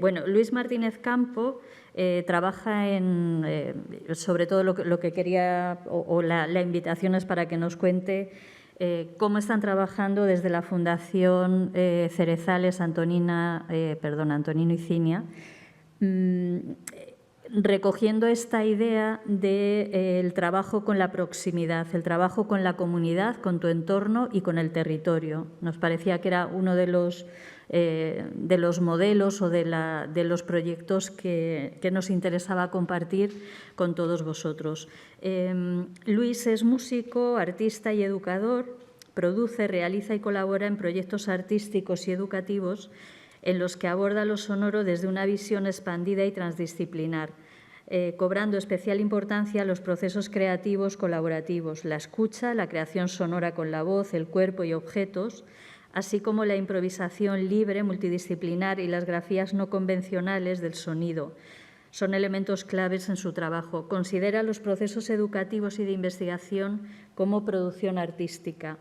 Bueno, Luis Martínez Campo trabaja en, sobre todo lo que quería, o la invitación es para que nos cuente cómo están trabajando desde la Fundación Cerezales Antonino y Cinia, recogiendo esta idea del trabajo con la proximidad, el trabajo con la comunidad, con tu entorno y con el territorio. Nos parecía que era uno de los modelos o de los proyectos que nos interesaba compartir con todos vosotros. Luis es músico, artista y educador, produce, realiza y colabora en proyectos artísticos y educativos en los que aborda lo sonoro desde una visión expandida y transdisciplinar, cobrando especial importancia a los procesos creativos colaborativos, la escucha, la creación sonora con la voz, el cuerpo y objetos, así como la improvisación libre, multidisciplinar y las grafías no convencionales del sonido. Son elementos claves en su trabajo. Considera los procesos educativos y de investigación como producción artística.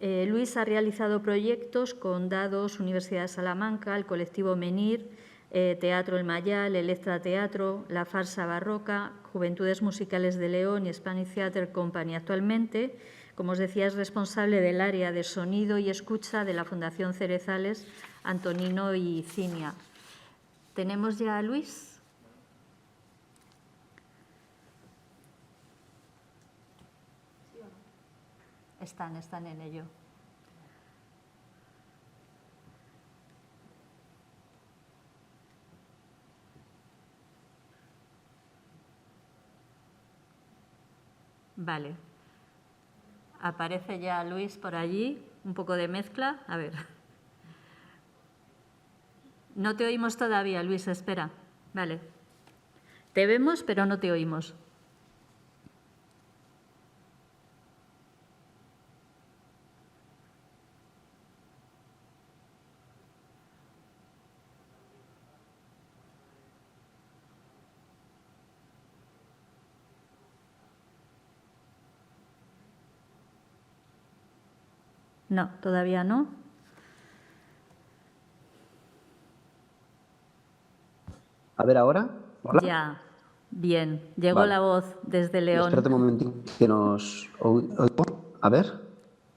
Luis ha realizado proyectos con Dados, Universidad de Salamanca, el colectivo Menir, Teatro El Mayal, Electra Teatro, La Farsa Barroca, Juventudes Musicales de León y Spanish Theatre Company. Actualmente, como os decía, es responsable del área de sonido y escucha de la Fundación Cerezales Antonino y Cinia. ¿Tenemos ya a Luis? Están en ello. Vale. Aparece ya Luis por allí, un poco de mezcla. A ver. No te oímos todavía, Luis, espera. Vale. Te vemos, pero no te oímos. No, todavía no. A ver ahora. ¿Hola? Ya, bien. Llegó la voz desde León. Espérate un momentito que nos oímos. A ver.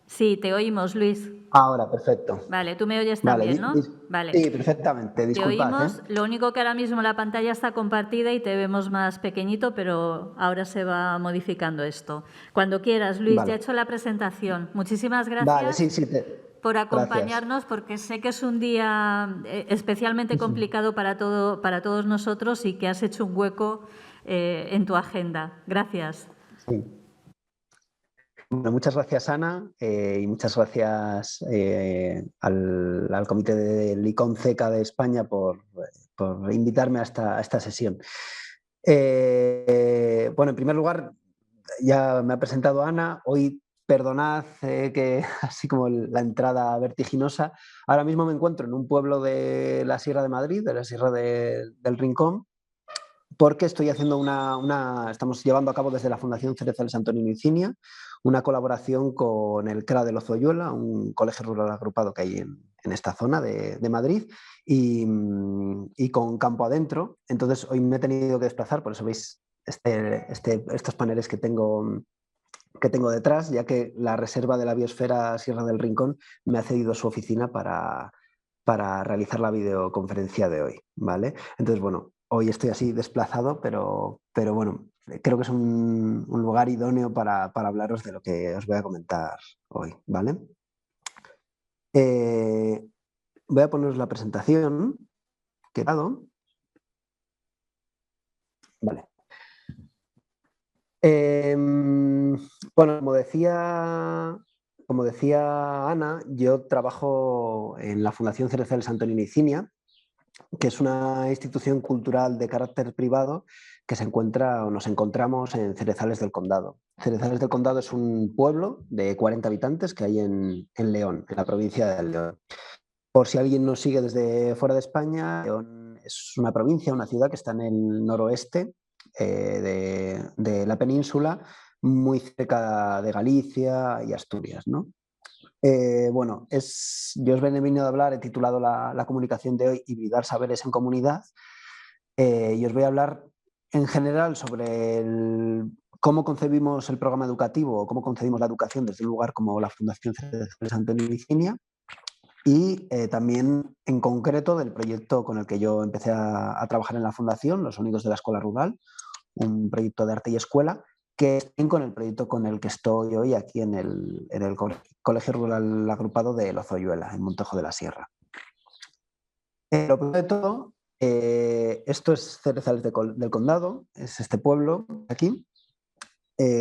Sí, te oímos, Luis. Ahora, perfecto. Vale, tú me oyes también, ¿no? Vale. Sí, perfectamente. Disculpad, te oímos. Lo único que ahora mismo la pantalla está compartida y te vemos más pequeñito, pero ahora se va modificando esto. Cuando quieras, Luis, Vale. ya he hecho la presentación. Muchísimas gracias. Vale, sí. Por acompañarnos, porque sé que es un día especialmente complicado para todos nosotros y que has hecho un hueco en tu agenda. Gracias. Sí. Bueno, muchas gracias, Ana, y muchas gracias al Comité del ICOM-CECA de España por invitarme a esta sesión. Bueno, en primer lugar, ya me ha presentado Ana. Hoy, perdonad que así como la entrada vertiginosa, ahora mismo me encuentro en un pueblo de la Sierra de Madrid, de la Sierra del Rincón, porque estoy haciendo estamos llevando a cabo desde la Fundación Cerezales Antonino y Cinia una colaboración con el CRA de Lozoyuela, un colegio rural agrupado que hay en esta zona de Madrid, y con Campo Adentro. Entonces hoy me he tenido que desplazar, por eso veis estos paneles que tengo detrás, ya que la Reserva de la Biosfera Sierra del Rincón me ha cedido su oficina para realizar la videoconferencia de hoy, ¿vale? Entonces, bueno, hoy estoy así desplazado, pero bueno, creo que es un lugar idóneo para hablaros de lo que os voy a comentar hoy, ¿vale? Voy a poneros la presentación que he dado. Vale. Bueno, como decía Ana, yo trabajo en la Fundación Cerezales Antonino y Cinia, que es una institución cultural de carácter privado que nos encontramos en Cerezales del Condado. Cerezales del Condado es un pueblo de 40 habitantes que hay en León, en la provincia de León. Por si alguien nos sigue desde fuera de España, León es una provincia, una ciudad que está en el noroeste de la península, muy cerca de Galicia y Asturias, ¿no? Bueno, yo os he venido a hablar, he titulado la comunicación de hoy Hibridar saberes en comunidad, y os voy a hablar en general sobre cómo concebimos el programa educativo o cómo concebimos la educación desde un lugar como la Fundación Ceres Antonio Virginia, y también en concreto del proyecto con el que yo empecé a trabajar en la Fundación, Los Sonidos de la Escuela Rural, un proyecto de arte y escuela, que es con el proyecto con el que estoy hoy aquí en el Colegio Rural Agrupado de Lozoyuela, en Montejo de la Sierra. Lo primero de todo, esto es Cerezales del Condado, es este pueblo aquí.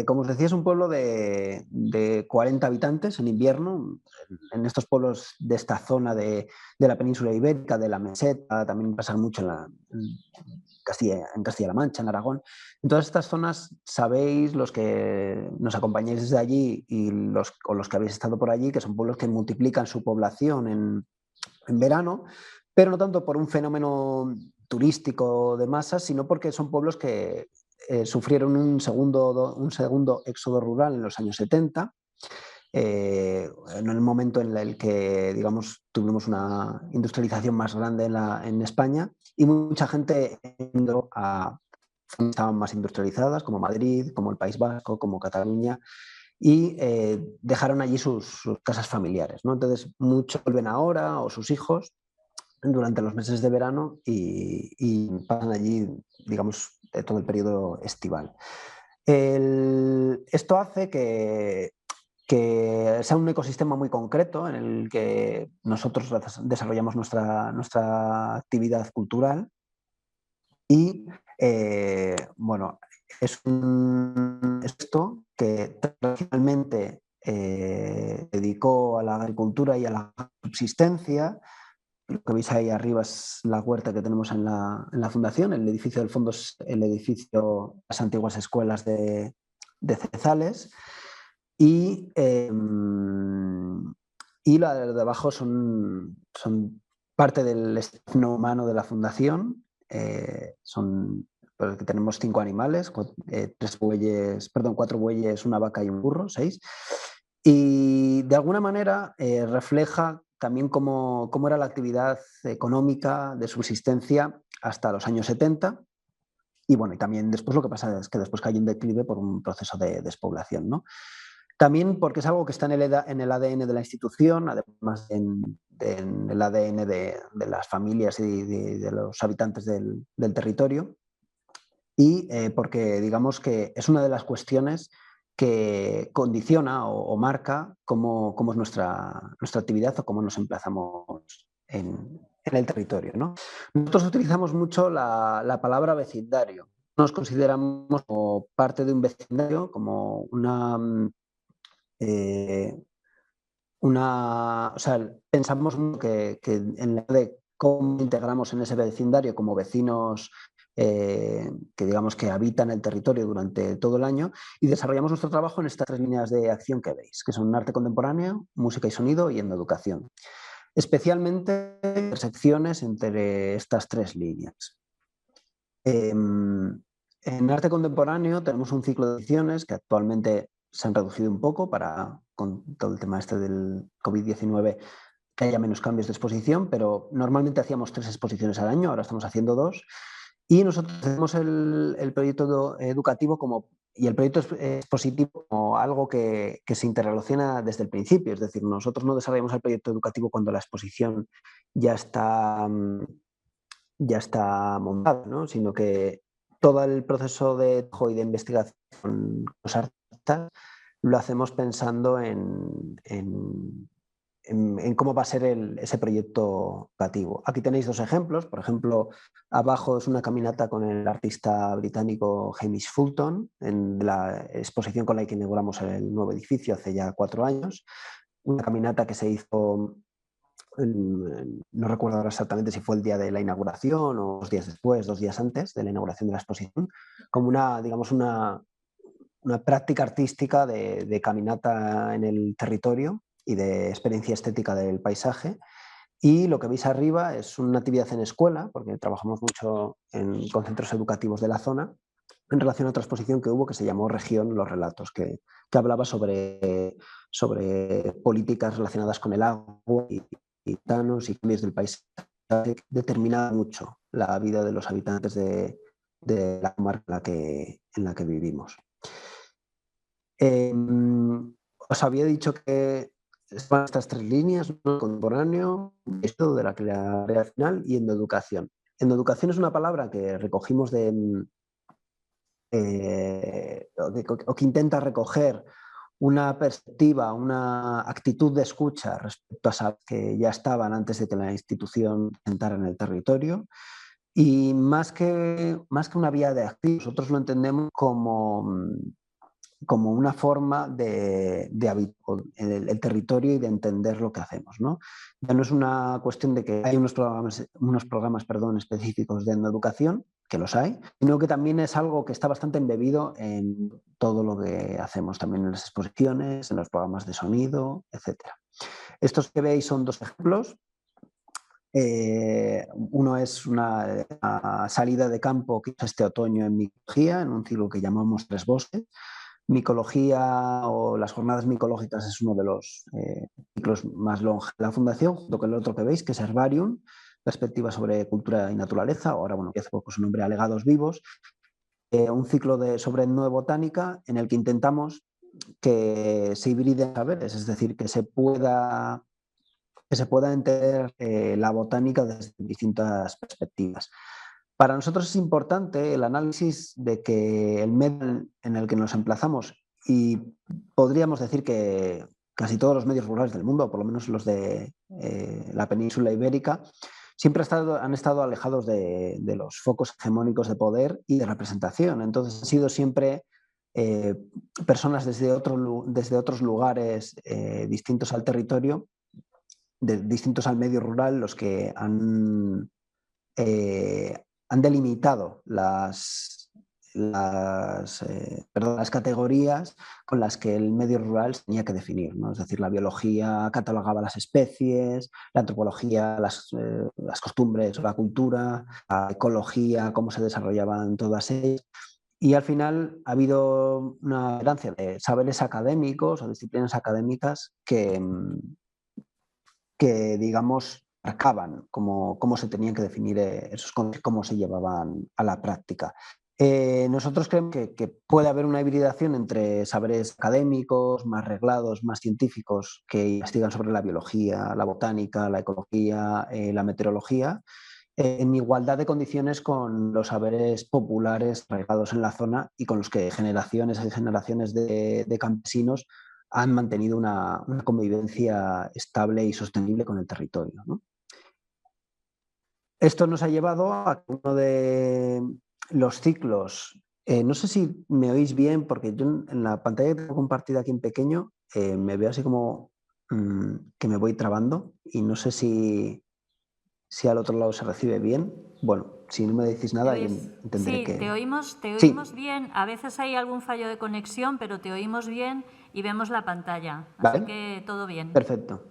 Como os decía, es un pueblo de 40 habitantes en invierno. En estos pueblos de esta zona de la península ibérica, de la meseta, también pasan mucho en Castilla-La Mancha, en Aragón. En todas estas zonas, sabéis, los que nos acompañáis desde allí y los que habéis estado por allí, que son pueblos que multiplican su población en verano, pero no tanto por un fenómeno turístico de masas, sino porque son pueblos que sufrieron un segundo éxodo rural en los años 70, en el momento en el que, digamos, tuvimos una industrialización más grande en España, y mucha gente yendo a zonas que estaban más industrializadas, como Madrid, como el País Vasco, como Cataluña, y dejaron allí sus casas familiares, ¿no? Entonces, muchos vuelven ahora, o sus hijos, durante los meses de verano, y pasan allí, digamos, todo el periodo estival. Esto hace que sea un ecosistema muy concreto en el que nosotros desarrollamos nuestra actividad cultural, y bueno, es esto que tradicionalmente dedicó a la agricultura y a la subsistencia. Lo que veis ahí arriba es la huerta que tenemos en la fundación. El edificio del fondo es el edificio de las antiguas escuelas de Cerezales, y la de abajo son parte del staff no humano de la fundación. Porque tenemos 5 animales, 4 bueyes, una vaca y un burro, 6. Y de alguna manera refleja también cómo era la actividad económica de subsistencia hasta los años 70. Y bueno, y también después lo que pasa es que después cayó en declive por un proceso de despoblación, ¿no? También porque es algo que está en el ADN de la institución, además en el ADN de las familias y de los habitantes del territorio, y porque digamos que es una de las cuestiones que condiciona o marca cómo es nuestra actividad o cómo nos emplazamos en el territorio, ¿no? Nosotros utilizamos mucho la palabra vecindario. Nos consideramos como parte de un vecindario, como o sea, pensamos que en la de cómo integramos en ese vecindario como vecinos que digamos que habitan el territorio durante todo el año, y desarrollamos nuestro trabajo en estas 3 líneas de acción que veis, que son arte contemporáneo, música y sonido, y en educación. Especialmente intersecciones entre estas 3 líneas. En arte contemporáneo tenemos un ciclo de ediciones que actualmente se han reducido un poco con todo el tema este del COVID-19, que haya menos cambios de exposición, pero normalmente hacíamos 3 exposiciones al año, ahora estamos haciendo 2. Y nosotros hacemos el proyecto educativo y el proyecto expositivo como algo que se interrelaciona desde el principio. Es decir, nosotros no desarrollamos el proyecto educativo cuando la exposición ya está montada, ¿no? Sino que todo el proceso de trabajo y de investigación con los artistas lo hacemos pensando en cómo va a ser ese proyecto educativo. Aquí tenéis 2 ejemplos. Por ejemplo, abajo es una caminata con el artista británico Hamish Fulton, en la exposición con la que inauguramos el nuevo edificio hace ya 4 años. Una caminata que se hizo, no recuerdo ahora exactamente si fue el día de la inauguración o 2 días después, 2 días antes de la inauguración de la exposición, como una práctica artística de caminata en el territorio y de experiencia estética del paisaje. Y lo que veis arriba es una actividad en escuela, porque trabajamos mucho con centros educativos de la zona, en relación a otra exposición que hubo que se llamó Región, los relatos, que hablaba sobre políticas relacionadas con el agua y tanos y cambios del paisaje que determinaban mucho la vida de los habitantes de la comarca en la que vivimos. Os había dicho que estaban estas tres líneas, ¿no? Contemporáneo, esto de la creatividad final y endoeducación. Endoeducación es una palabra que recogimos o que intenta recoger una perspectiva, una actitud de escucha respecto a saberes que ya estaban antes de que la institución entrara en el territorio. Y más que una vía de acción, nosotros lo entendemos como una forma de habitar el territorio y de entender lo que hacemos, ¿no? Ya no es una cuestión de que hay unos programas específicos de educación, que los hay, sino que también es algo que está bastante embebido en todo lo que hacemos, también en las exposiciones, en los programas de sonido, etc. Estos que veis son dos ejemplos. Uno es una salida de campo que hice este otoño en micología, en un ciclo que llamamos Tres Bosques. Micología o las jornadas micológicas es uno de los ciclos más longevos de la Fundación, junto con el otro que veis, que es Herbarium, perspectiva sobre cultura y naturaleza, ahora bueno, que hace poco su nombre a Legados Vivos, un ciclo sobre etnobotánica en el que intentamos que se hibriden saberes, es decir, que se pueda entender la botánica desde distintas perspectivas. Para nosotros es importante el análisis de que el medio en el que nos emplazamos, y podríamos decir que casi todos los medios rurales del mundo, por lo menos los de la península ibérica, siempre han estado alejados de los focos hegemónicos de poder y de representación. Entonces han sido siempre personas desde otros lugares distintos al territorio, distintos al medio rural, los que han delimitado las categorías con las que el medio rural se tenía que definir, ¿no? Es decir, la biología catalogaba las especies, la antropología las costumbres o la cultura, la ecología, cómo se desarrollaban todas ellas. Y al final ha habido una herencia de saberes académicos o disciplinas académicas que digamos, marcaban cómo se tenían que definir esos conceptos, cómo se llevaban a la práctica. Nosotros creemos que puede haber una hibridación entre saberes académicos, más reglados, más científicos, que investigan sobre la biología, la botánica, la ecología, la meteorología, en igualdad de condiciones con los saberes populares arraigados en la zona y con los que generaciones y generaciones de campesinos han mantenido una convivencia estable y sostenible con el territorio, ¿no? Esto nos ha llevado a que uno de los ciclos, no sé si me oís bien, porque yo en la pantalla que tengo compartida aquí en pequeño me veo así como que me voy trabando y no sé si al otro lado se recibe bien. Bueno, si no me decís nada, yo entenderé Sí, que... te oímos Sí, bien. A veces hay algún fallo de conexión, pero te oímos bien y vemos la pantalla. Así vale, que todo bien. perfecto.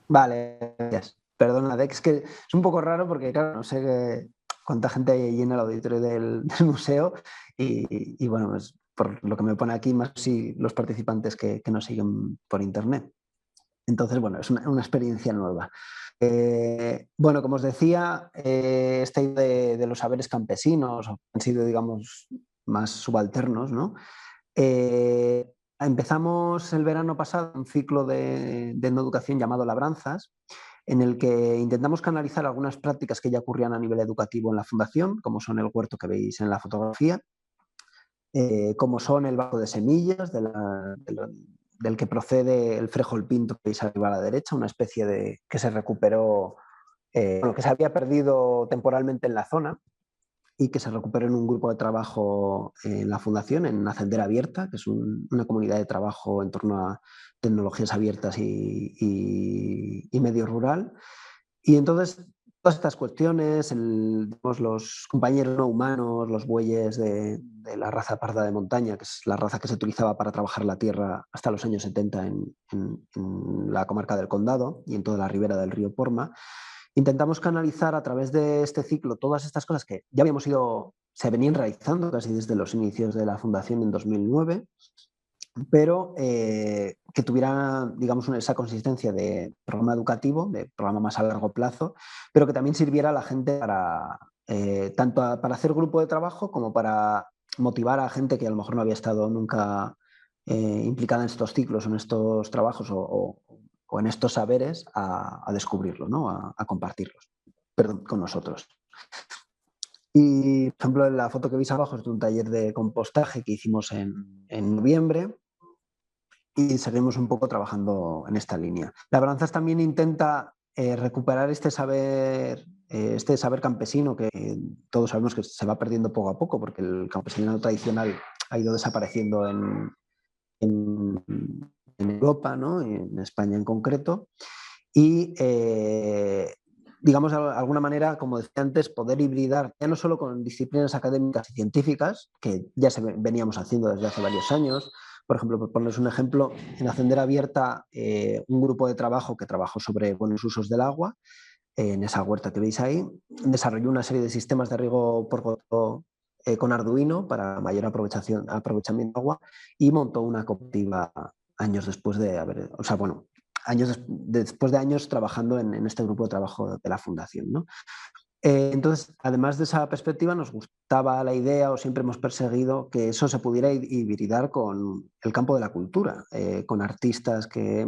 Vale, gracias. Perdona, es que es un poco raro porque, claro, no sé cuánta gente hay llena el auditorio del museo y bueno, pues por lo que me pone aquí, más si los participantes que nos siguen por internet. Entonces, bueno, es una experiencia nueva. Bueno, como os decía, esta idea de los saberes campesinos han sido, digamos, más subalternos, ¿no? Empezamos el verano pasado un ciclo de educación llamado Labranzas, en el que intentamos canalizar algunas prácticas que ya ocurrían a nivel educativo en la Fundación, como son el huerto que veis en la fotografía, como son el banco de semillas, del que procede el frejolpinto que veis arriba a la derecha, una especie de que se recuperó, que se había perdido temporalmente en la zona y que se recuperó en un grupo de trabajo en la Fundación, en Hacendera Abierta, que es una comunidad de trabajo en torno a tecnologías abiertas y medio rural. Y entonces, todas estas cuestiones, digamos, los compañeros no humanos, los bueyes de la raza parda de montaña, que es la raza que se utilizaba para trabajar la tierra hasta los años 70 en la comarca del Condado y en toda la ribera del río Porma, Intentamos canalizar a través de este ciclo todas estas cosas que ya se venían realizando casi desde los inicios de la fundación en 2009, pero que tuviera, digamos, esa consistencia de programa educativo, de programa más a largo plazo, pero que también sirviera a la gente para hacer grupo de trabajo como para motivar a gente que a lo mejor no había estado nunca implicada en estos ciclos, en estos trabajos o en estos saberes a descubrirlo, ¿no? A compartirlos, perdón, con nosotros. Y, por ejemplo, la foto que veis abajo es de un taller de compostaje que hicimos en noviembre, y seguimos un poco trabajando en esta línea. Labranzas también intenta recuperar este saber campesino que todos sabemos que se va perdiendo poco a poco porque el campesinado tradicional ha ido desapareciendo en Europa, ¿no? En España en concreto. Y digamos, de alguna manera, como decía antes, poder hibridar ya no solo con disciplinas académicas y científicas, que ya veníamos haciendo desde hace varios años. Por ejemplo, por ponerles un ejemplo, en Hacendera Abierta, un grupo de trabajo que trabajó sobre buenos usos del agua, en esa huerta que veis ahí, desarrolló una serie de sistemas de riego por goteo con Arduino para mayor aprovechamiento de agua y montó una cooperativa años después de haber, o sea, bueno, después de años trabajando en este grupo de trabajo de la fundación, ¿no? Entonces, además de esa perspectiva, nos gustaba la idea o siempre hemos perseguido que eso se pudiera hibridar con el campo de la cultura, con artistas que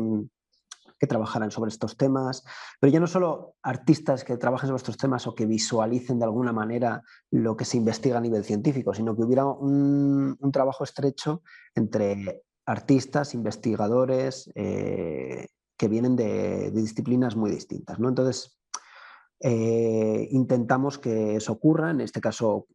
trabajaran sobre estos temas, pero ya no solo artistas que trabajen sobre estos temas o que visualicen de alguna manera lo que se investiga a nivel científico, sino que hubiera un trabajo estrecho entre artistas, investigadores que vienen de disciplinas muy distintas, ¿no? Entonces, intentamos que eso ocurra, en este caso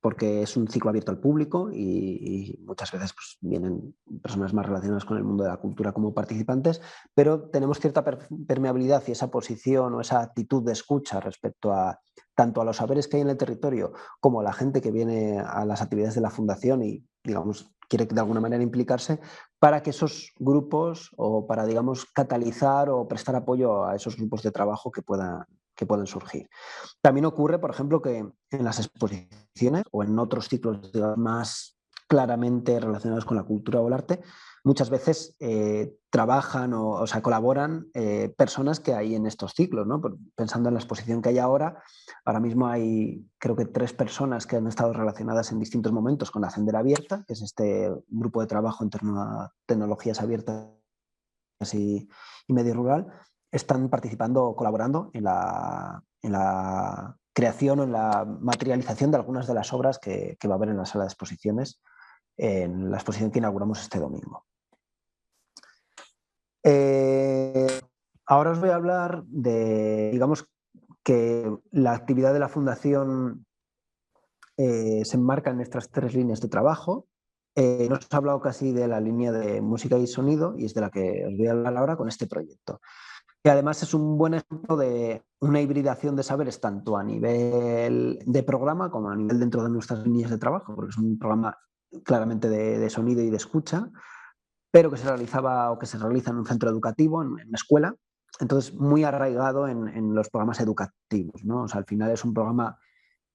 porque es un ciclo abierto al público y muchas veces pues, vienen personas más relacionadas con el mundo de la cultura como participantes, pero tenemos cierta permeabilidad y esa posición o esa actitud de escucha respecto a tanto a los saberes que hay en el territorio como a la gente que viene a las actividades de la fundación y, digamos, quiere de alguna manera implicarse para que esos grupos o para, digamos, catalizar o prestar apoyo a esos grupos de trabajo que puedan surgir. También ocurre, por ejemplo, que en las exposiciones o en otros ciclos, digamos, más claramente relacionados con la cultura o el arte, muchas veces trabajan o sea, colaboran personas que hay en estos ciclos, ¿no? Pensando en la exposición que hay ahora mismo hay creo que 3 personas que han estado relacionadas en distintos momentos con Hacendera Abierta, que es este grupo de trabajo en torno a tecnologías abiertas y medio rural, están participando o colaborando en la creación o en la materialización de algunas de las obras que va a haber en la sala de exposiciones, en la exposición que inauguramos este domingo. Ahora os voy a hablar de, digamos, que la actividad de la Fundación se enmarca en estas 3 líneas de trabajo. No os he hablado casi de la línea de música y sonido y es de la que os voy a hablar ahora con este proyecto. Y además es un buen ejemplo de una hibridación de saberes tanto a nivel de programa como a nivel dentro de nuestras líneas de trabajo, porque es un programa claramente de sonido y de escucha, pero que se realizaba o que se realiza en un centro educativo, en una escuela, entonces muy arraigado en los programas educativos, ¿no? O sea, al final es un programa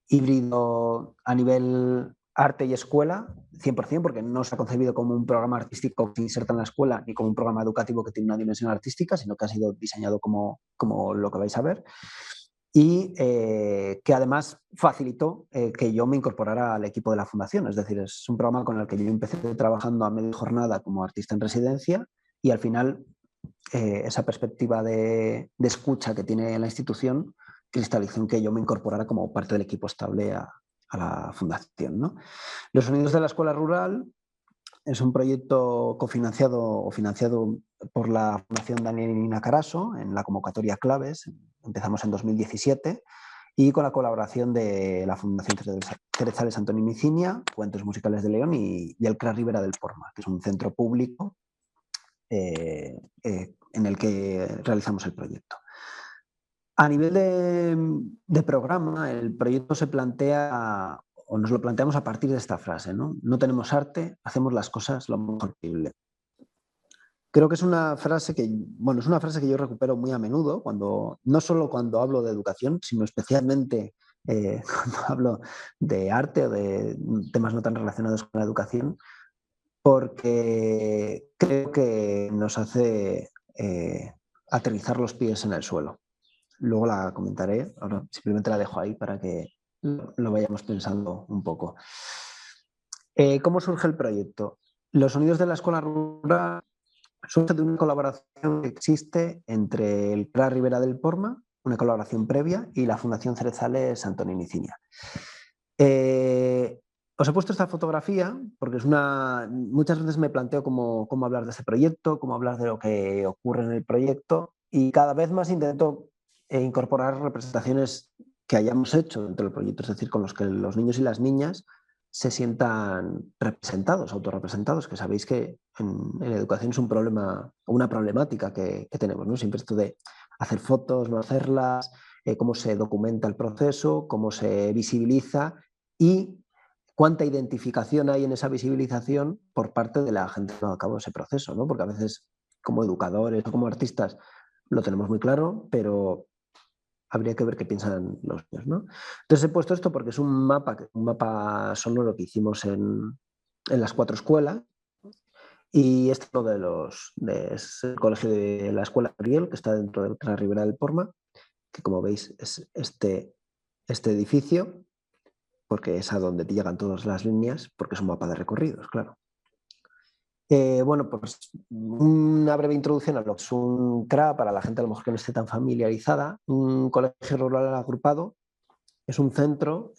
híbrido a nivel arte y escuela, 100%, porque no se ha concebido como un programa artístico que se inserta en la escuela ni como un programa educativo que tiene una dimensión artística, sino que ha sido diseñado como lo que vais a ver. Y que además facilitó que yo me incorporara al equipo de la fundación. Es decir, es un programa con el que yo empecé trabajando a media jornada como artista en residencia y al final esa perspectiva de escucha que tiene la institución cristalizó en que yo me incorporara como parte del equipo estable a la fundación, ¿no? Los sonidos de la escuela rural es un proyecto cofinanciado o financiado por la Fundación Daniel y Nina Carasso en la convocatoria Claves. Empezamos en 2017 y con la colaboración de la Fundación Cerezales Antoni Micinia, Cuentos Musicales de León y el CRA Ribera del Porma, que es un centro público en el que realizamos el proyecto. A nivel de programa, el proyecto se plantea, o nos lo planteamos a partir de esta frase, ¿no? No tenemos arte, hacemos las cosas lo mejor posible. Creo que es una frase que, bueno, es una frase que yo recupero muy a menudo, no solo cuando hablo de educación, sino especialmente cuando hablo de arte o de temas no tan relacionados con la educación, porque creo que nos hace aterrizar los pies en el suelo. Luego la comentaré, ahora simplemente la dejo ahí para que lo vayamos pensando un poco. ¿Cómo surge el proyecto? Los sonidos de la escuela rural surge de una colaboración que existe entre el CRA Ribera del Porma, una colaboración previa, y la Fundación Cerezales Antonio Nicinia. Os he puesto esta fotografía porque muchas veces me planteo cómo hablar de este proyecto, cómo hablar de lo que ocurre en el proyecto, y cada vez más intento incorporar representaciones que hayamos hecho dentro del proyecto, es decir, con los que los niños y las niñas se sientan representados, autorrepresentados, que sabéis que en educación es un problema o una problemática que tenemos, ¿no? Siempre esto de hacer fotos, no hacerlas, cómo se documenta el proceso, cómo se visibiliza y cuánta identificación hay en esa visibilización por parte de la gente que lleva a cabo ese proceso, ¿no? Porque a veces como educadores o como artistas lo tenemos muy claro, pero habría que ver qué piensan los niños, ¿no? Entonces he puesto esto porque es un mapa sonoro que hicimos en las 4 escuelas, y este es uno es el colegio de la Escuela Ariel, que está dentro de la Ribera del Porma, que como veis es este edificio, porque es a donde te llegan todas las líneas, porque es un mapa de recorridos, claro. Bueno, pues una breve introducción a lo que es un CRA para la gente a lo mejor que no esté tan familiarizada. Un colegio rural agrupado es un centro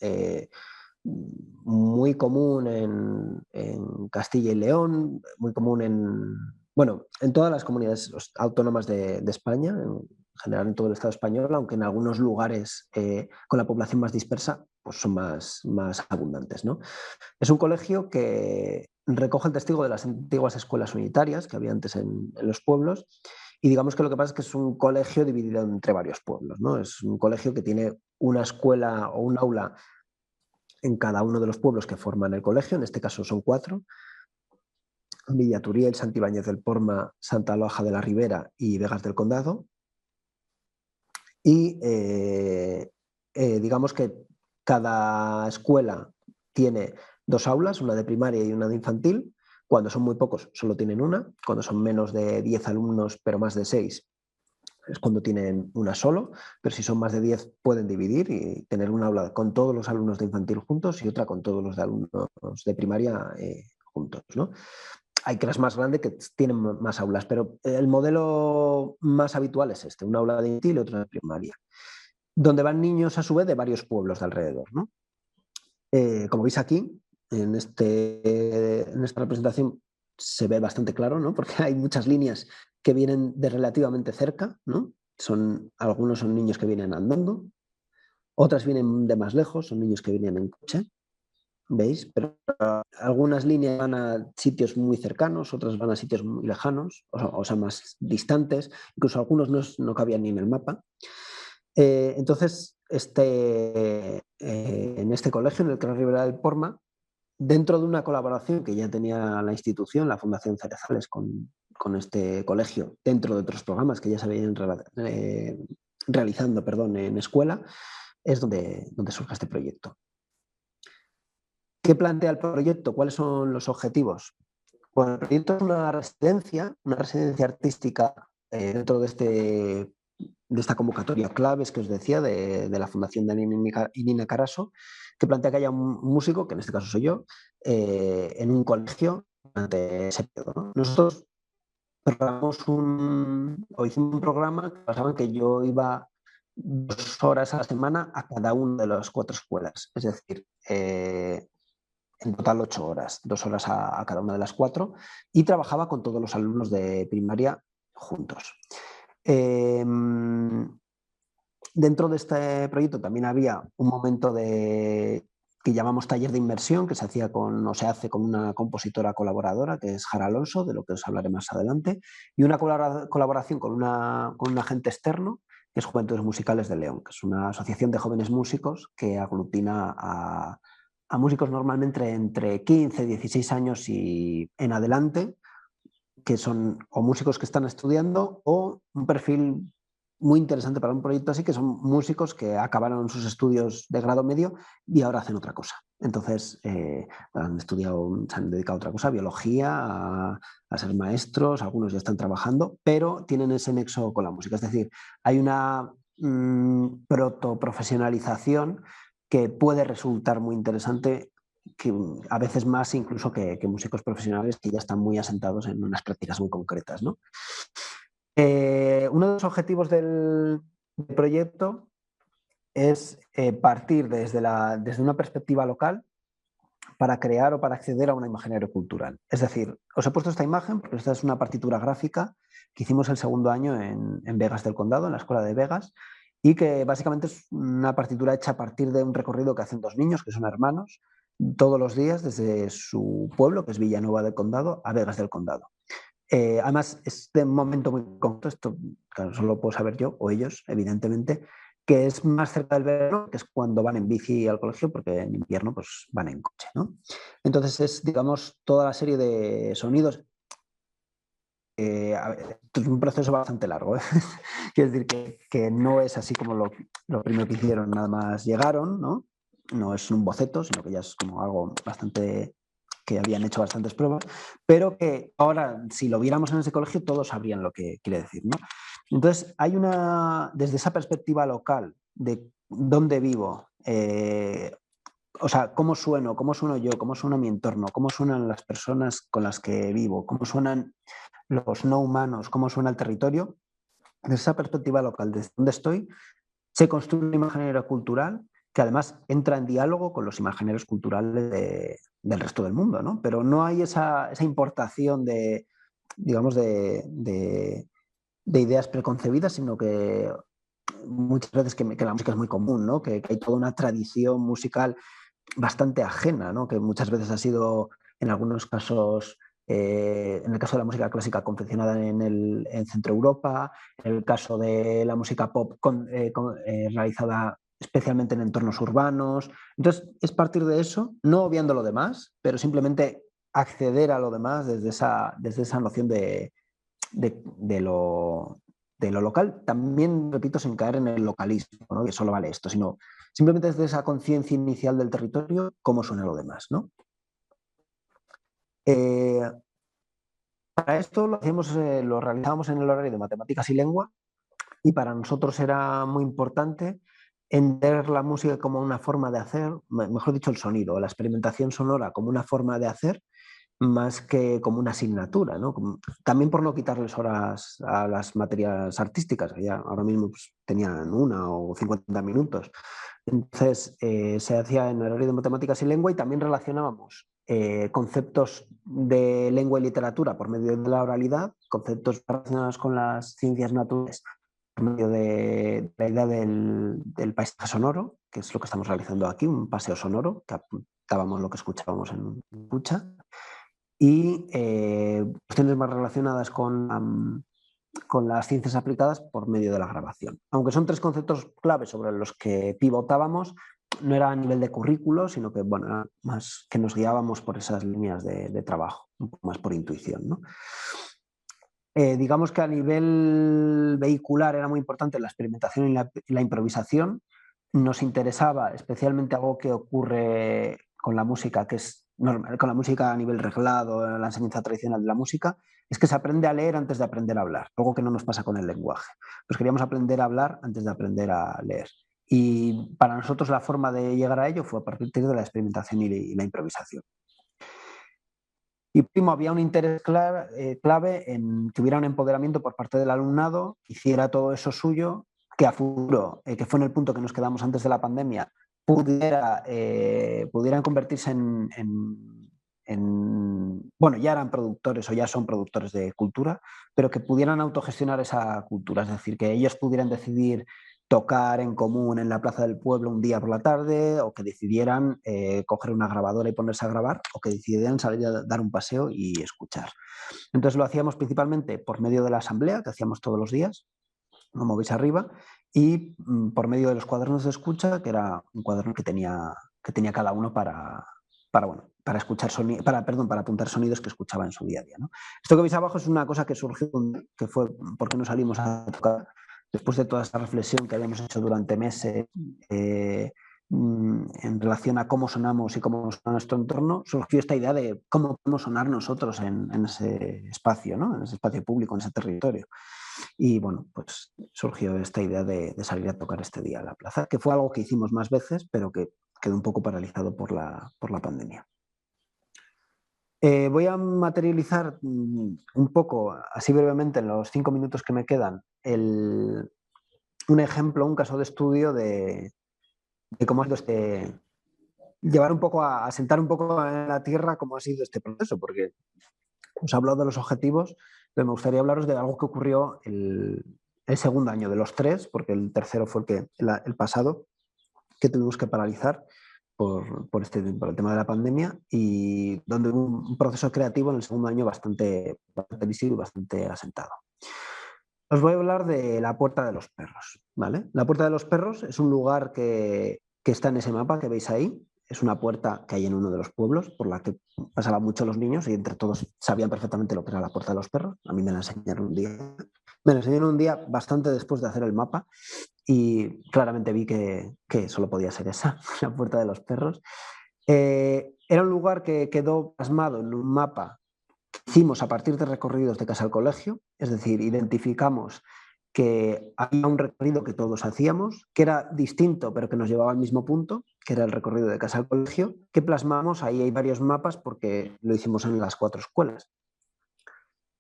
muy común en Castilla y León, muy común en todas las comunidades autónomas de España, en general en todo el Estado español, aunque en algunos lugares con la población más dispersa pues son más abundantes, ¿no? Es un colegio que recoge el testigo de las antiguas escuelas unitarias que había antes en los pueblos, y digamos que lo que pasa es que es un colegio dividido entre varios pueblos, ¿no? Es un colegio que tiene una escuela o un aula en cada uno de los pueblos que forman el colegio, en este caso son 4: Villaturiel, Santibáñez del Porma, Santa Loaja de la Ribera y Vegas del Condado. Y digamos que cada escuela tiene 2 aulas, una de primaria y una de infantil. Cuando son muy pocos solo tienen una, cuando son menos de 10 alumnos pero más de 6 es cuando tienen una solo, pero si son más de 10 pueden dividir y tener una aula con todos los alumnos de infantil juntos y otra con todos los de alumnos de primaria juntos, ¿no? Hay CRAs más grandes que tienen más aulas, pero el modelo más habitual es este, una aula de infantil y otra de primaria, donde van niños a su vez de varios pueblos de alrededor, ¿no? Como veis aquí, en esta representación se ve bastante claro, ¿no? Porque hay muchas líneas que vienen de relativamente cerca, ¿no? Algunos son niños que vienen andando, otras vienen de más lejos, son niños que vienen en coche, ¿veis? Pero algunas líneas van a sitios muy cercanos, otras van a sitios muy lejanos, o sea más distantes, incluso algunos no cabían ni en el mapa. Entonces, en este colegio, en el CRA Ribera del Porma, dentro de una colaboración que ya tenía la institución, la Fundación Cerezales, con este colegio, dentro de otros programas que ya se venían realizando en escuela, es donde surge este proyecto. ¿Qué plantea el proyecto? ¿Cuáles son los objetivos? Bueno, el proyecto es una residencia artística dentro de esta convocatoria claves que os decía de la Fundación de Inina Carasso, que plantea que haya un músico, que en este caso soy yo, en un colegio durante ese periodo, ¿no? Nosotros hicimos un programa que pasaba en que yo iba 2 horas a la semana a cada una de las 4 escuelas, es decir, en total 8 horas, 2 horas a cada una de las 4, y trabajaba con todos los alumnos de primaria juntos. Dentro de este proyecto también había un momento que llamamos taller de inmersión, que se hace con una compositora colaboradora, que es Jara Alonso, de lo que os hablaré más adelante, y una colaboración con un agente externo, que es Juventudes Musicales de León, que es una asociación de jóvenes músicos que aglutina a músicos normalmente entre 15 y 16 años y en adelante, que son o músicos que están estudiando o un perfil muy interesante para un proyecto así, que son músicos que acabaron sus estudios de grado medio y ahora hacen otra cosa. Entonces, han estudiado, se han dedicado a otra cosa, a biología, a ser maestros, algunos ya están trabajando, pero tienen ese nexo con la música. Es decir, hay una protoprofesionalización que puede resultar muy interesante, que a veces más incluso que músicos profesionales que ya están muy asentados en unas prácticas muy concretas, ¿no? Uno de los objetivos del proyecto es partir desde una perspectiva local para crear o para acceder a una imaginario cultural. Es decir, os he puesto esta imagen porque esta es una partitura gráfica que hicimos el segundo año en Vegas del Condado, en la Escuela de Vegas, y que básicamente es una partitura hecha a partir de un recorrido que hacen dos niños, que son hermanos, todos los días desde su pueblo, que es Villanueva del Condado, a Vegas del Condado. Además, es de un momento muy concreto, esto claro, solo lo puedo saber yo o ellos, evidentemente, que es más cerca del verano, que es cuando van en bici al colegio, porque en invierno pues, van en coche, ¿no? Entonces es, digamos, toda la serie de sonidos. Es un proceso bastante largo, ¿eh? Quiero decir que no es así como lo primero que hicieron, nada más llegaron, ¿no? No es un boceto, sino que ya es como algo bastante que habían hecho bastantes pruebas, pero que ahora, si lo viéramos en ese colegio, todos sabrían lo que quiere decir, ¿no? Entonces, hay desde esa perspectiva local de dónde vivo, o sea, cómo sueno yo, cómo suena mi entorno, cómo suenan las personas con las que vivo, cómo suenan los no humanos, cómo suena el territorio, desde esa perspectiva local, desde donde estoy, se construye una imaginaria cultural que además entra en diálogo con los imaginarios culturales del resto del mundo, ¿no? Pero no hay esa importación digamos, de ideas preconcebidas, sino que muchas veces que la música es muy común, ¿no? Que hay toda una tradición musical bastante ajena, ¿no? Que muchas veces ha sido, en algunos casos, en el caso de la música clásica, confeccionada en Centro Europa, en el caso de la música pop realizada especialmente en entornos urbanos. Entonces, es partir de eso, no obviando lo demás, pero simplemente acceder a lo demás desde esa noción de lo local, también, repito, sin caer en el localismo, ¿no? Que solo vale esto, sino simplemente desde esa conciencia inicial del territorio, cómo suena lo demás, ¿no? Eh, para esto lo realizábamos en el horario de matemáticas y lengua, y para nosotros era muy importante entender la música como una forma de hacer, mejor dicho, el sonido, la experimentación sonora como una forma de hacer, más que como una asignatura, ¿no? También por no quitarles horas a las materias artísticas, que ya ahora mismo pues, tenían 1 o 50 minutos. Entonces, se hacía en horario de matemáticas y lengua y también relacionábamos conceptos de lengua y literatura por medio de la oralidad, conceptos relacionados con las ciencias naturales por medio de la idea del paisaje sonoro, que es lo que estamos realizando aquí, un paseo sonoro, que apuntábamos lo que escuchábamos en escucha, y cuestiones más relacionadas con las ciencias aplicadas por medio de la grabación. Aunque son tres conceptos claves sobre los que pivotábamos, no era a nivel de currículo, sino que, bueno, era más que nos guiábamos por esas líneas de trabajo, un poco más por intuición, ¿no? Digamos que a nivel vehicular era muy importante la experimentación y la improvisación. Nos interesaba especialmente algo que ocurre con la música, que es normal, con la música a nivel reglado, la enseñanza tradicional de la música, es que se aprende a leer antes de aprender a hablar, algo que no nos pasa con el lenguaje. Pues queríamos aprender a hablar antes de aprender a leer. Y para nosotros la forma de llegar a ello fue a partir de la experimentación y la improvisación. Y primo, había un interés clave en que hubiera un empoderamiento por parte del alumnado, hiciera todo eso suyo, que a futuro, que fue en el punto que nos quedamos antes de la pandemia, pudieran convertirse bueno, ya eran productores o ya son productores de cultura, pero que pudieran autogestionar esa cultura, es decir, que ellos pudieran decidir tocar en común en la plaza del pueblo un día por la tarde, o que decidieran coger una grabadora y ponerse a grabar, o que decidieran salir a dar un paseo y escuchar. Entonces lo hacíamos principalmente por medio de la asamblea, que hacíamos todos los días, como veis arriba, y por medio de los cuadernos de escucha, que era un cuaderno que tenía cada uno para escuchar para apuntar sonidos que escuchaba en su día a día, ¿no? Esto que veis abajo es una cosa que surgió, que fue porque nos salimos a tocar después de toda esta reflexión que habíamos hecho durante meses en relación a cómo sonamos y cómo suena nuestro entorno, surgió esta idea de cómo podemos sonar nosotros en ese espacio, ¿no? En ese espacio público, en ese territorio. Y bueno, pues surgió esta idea de salir a tocar este día a la plaza, que fue algo que hicimos más veces, pero que quedó un poco paralizado por la pandemia. Voy a materializar un poco, así brevemente, en los 5 minutos que me quedan, un ejemplo, un caso de estudio de cómo ha sido llevar un poco a sentar un poco en la tierra cómo ha sido este proceso, porque os he hablado de los objetivos, pero me gustaría hablaros de algo que ocurrió el segundo año de los 3, porque el tercero fue el pasado, que tuvimos que paralizar por el tema de la pandemia, y donde hubo un proceso creativo en el segundo año bastante visible y bastante asentado. Os voy a hablar de la Puerta de los Perros, ¿vale? La Puerta de los Perros es un lugar que está en ese mapa que veis ahí. Es una puerta que hay en uno de los pueblos por la que pasaban mucho los niños y entre todos sabían perfectamente lo que era la Puerta de los Perros. A mí me la enseñaron un día. Me la enseñaron un día bastante después de hacer el mapa y claramente vi que solo podía ser esa, la Puerta de los Perros. Era un lugar que quedó plasmado en un mapa que hicimos a partir de recorridos de casa al colegio, es decir, identificamos que había un recorrido que todos hacíamos, que era distinto pero que nos llevaba al mismo punto, que era el recorrido de casa al colegio, que plasmamos, ahí hay varios mapas porque lo hicimos en las 4 escuelas.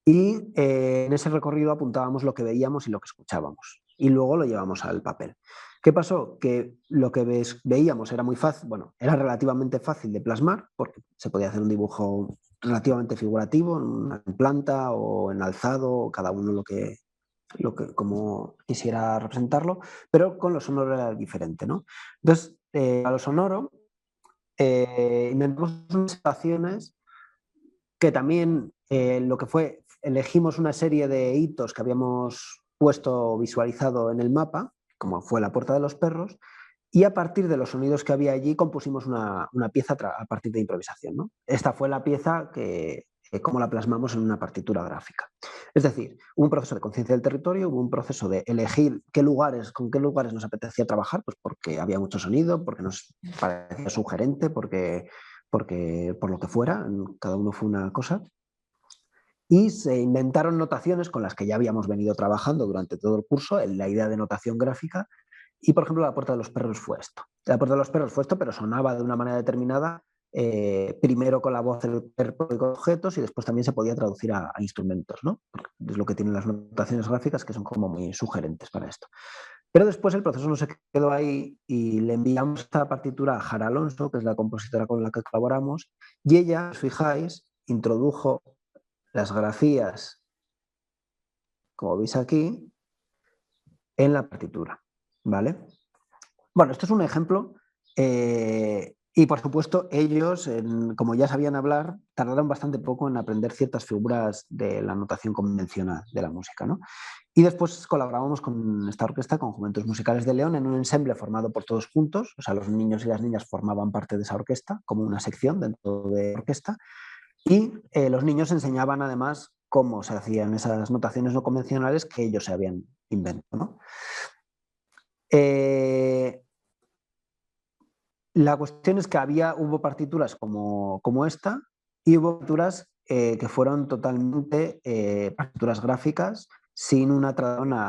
Y en ese recorrido apuntábamos lo que veíamos y lo que escuchábamos. Y luego lo llevamos al papel. ¿Qué pasó? Que lo que veíamos era muy fácil, bueno, era relativamente fácil de plasmar, porque se podía hacer un dibujo relativamente figurativo, en planta o en alzado, cada uno como quisiera representarlo, pero con lo sonoro era diferente, ¿no? Entonces, a lo sonoro, inventamos unas situaciones que también lo que fue, elegimos una serie de hitos que habíamos puesto visualizado en el mapa, como fue la Puerta de los Perros, y a partir de los sonidos que había allí compusimos una pieza a partir de improvisación, ¿no? Esta fue la pieza como la plasmamos en una partitura gráfica. Es decir, hubo un proceso de conciencia del territorio, hubo un proceso de elegir con qué lugares nos apetecía trabajar, pues porque había mucho sonido, porque nos parecía sugerente, porque por lo que fuera, cada uno fue una cosa. Y se inventaron notaciones con las que ya habíamos venido trabajando durante todo el curso, en la idea de notación gráfica. Y, por ejemplo, la Puerta de los Perros fue esto. La Puerta de los Perros fue esto, pero sonaba de una manera determinada, primero con la voz del perro y con objetos, y después también se podía traducir a instrumentos, ¿no? Es lo que tienen las notaciones gráficas, que son como muy sugerentes para esto. Pero después el proceso no se quedó ahí y le enviamos esta partitura a Jara Alonso, que es la compositora con la que colaboramos, y ella, os fijáis, introdujo las grafías, como veis aquí, en la partitura, ¿vale? Bueno, esto es un ejemplo y, por supuesto, ellos, como ya sabían hablar, tardaron bastante poco en aprender ciertas figuras de la notación convencional de la música, ¿no? Y después colaborábamos con esta orquesta, con Juventudes Musicales de León, en un ensemble formado por todos juntos, o sea, los niños y las niñas formaban parte de esa orquesta, como una sección dentro de la orquesta, y los niños enseñaban además cómo se hacían esas notaciones no convencionales que ellos se habían inventado, ¿no? La cuestión es que hubo partituras como esta y hubo partituras que fueron totalmente partituras gráficas sin una traducción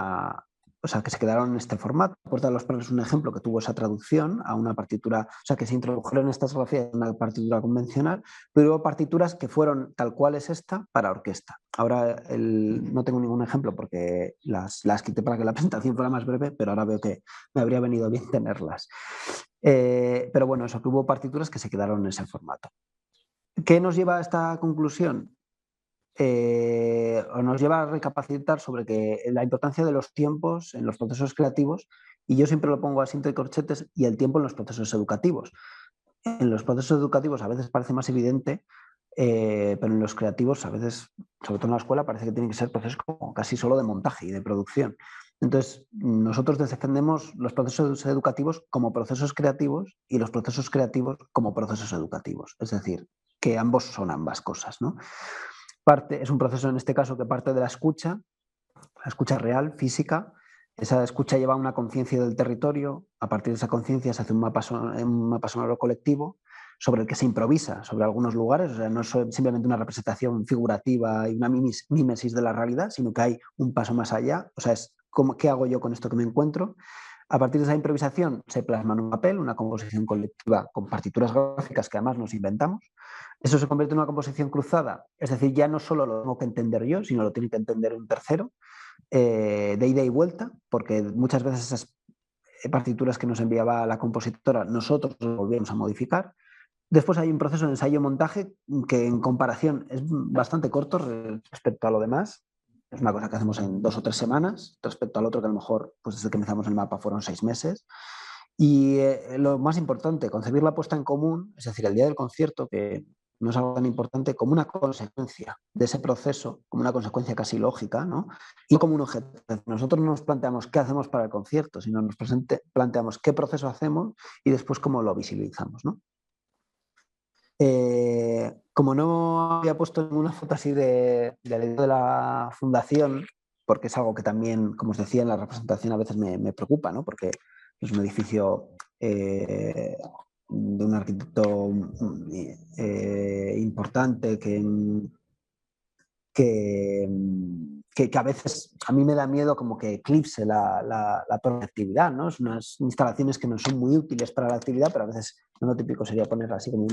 o sea, que se quedaron en este formato. La Puerta de los Perros es un ejemplo que tuvo esa traducción a una partitura, o sea, que se introdujeron estas grafías en una partitura convencional, pero hubo partituras que fueron tal cual es esta para orquesta. Ahora no tengo ningún ejemplo porque las quité para que la presentación fuera más breve, pero ahora veo que me habría venido bien tenerlas. Pero bueno, eso, que hubo partituras que se quedaron en ese formato. ¿Qué nos lleva a esta conclusión? O nos lleva a recapacitar sobre la importancia de los tiempos en los procesos creativos, y yo siempre lo pongo así entre corchetes, y el tiempo en los procesos educativos. En los procesos educativos a veces parece más evidente pero en los creativos a veces, sobre todo en la escuela, parece que tienen que ser procesos como casi solo de montaje y de producción. Entonces, nosotros defendemos los procesos educativos como procesos creativos y los procesos creativos como procesos educativos. Es decir, que ambos son ambas cosas, ¿no? Es un proceso en este caso que parte de la escucha real, física. Esa escucha lleva a una conciencia del territorio. A partir de esa conciencia se hace un mapa sonoro colectivo sobre el que se improvisa sobre algunos lugares. O sea, no es simplemente una representación figurativa y una mímesis de la realidad, sino que hay un paso más allá. O sea, es ¿qué hago yo con esto que me encuentro? A partir de esa improvisación se plasma en un papel, una composición colectiva con partituras gráficas que además nos inventamos. Eso se convierte en una composición cruzada, es decir, ya no solo lo tengo que entender yo, sino lo tiene que entender un tercero, de ida y vuelta, porque muchas veces esas partituras que nos enviaba la compositora nosotros las volvíamos a modificar. Después hay un proceso de ensayo-montaje que en comparación es bastante corto respecto a lo demás. Es una cosa que hacemos en 2 o 3 semanas, respecto al otro que a lo mejor, pues desde que empezamos el mapa fueron 6 meses. Y lo más importante, concebir la puesta en común, es decir, el día del concierto, que no es algo tan importante, como una consecuencia de ese proceso, como una consecuencia casi lógica, ¿no? Y como un objeto. Nosotros no nos planteamos qué hacemos para el concierto, sino nos planteamos qué proceso hacemos y después cómo lo visibilizamos, ¿no? Como no había puesto ninguna foto así de la fundación, porque es algo que también, como os decía, en la representación a veces me preocupa, ¿no? Porque es un edificio de un arquitecto importante que a veces a mí me da miedo como que eclipse la propia actividad, ¿no? Es unas instalaciones que no son muy útiles para la actividad, pero a veces lo típico sería poner así como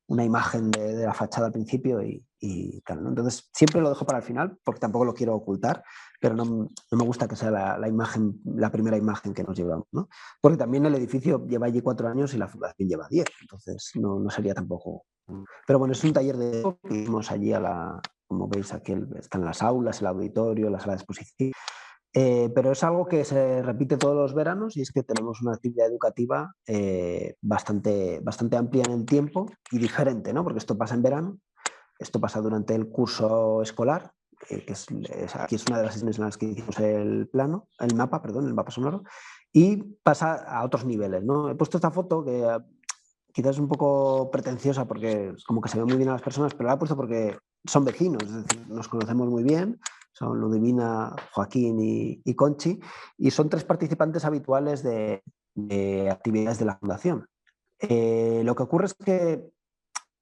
una imagen de la fachada al principio y tal, ¿no? Entonces siempre lo dejo para el final porque tampoco lo quiero ocultar, pero no me gusta que sea la primera imagen que nos llevamos, ¿no? Porque también el edificio lleva allí 4 años y la fundación lleva 10, entonces no sería tampoco... Pero bueno, es un taller de que hicimos allí como veis aquí están las aulas, el auditorio, la sala de exposición. Pero es algo que se repite todos los veranos y es que tenemos una actividad educativa bastante amplia en el tiempo y diferente, ¿no? Porque esto pasa en verano, esto pasa durante el curso escolar, aquí es una de las sesiones en las que hicimos el mapa sonoro, y pasa a otros niveles, ¿no? He puesto esta foto que quizás es un poco pretenciosa porque es como que se ve muy bien a las personas, pero la he puesto porque son vecinos, es decir, nos conocemos muy bien, son Ludivina, Joaquín y Conchi, y son 3 participantes habituales de actividades de la fundación. Lo que ocurre es que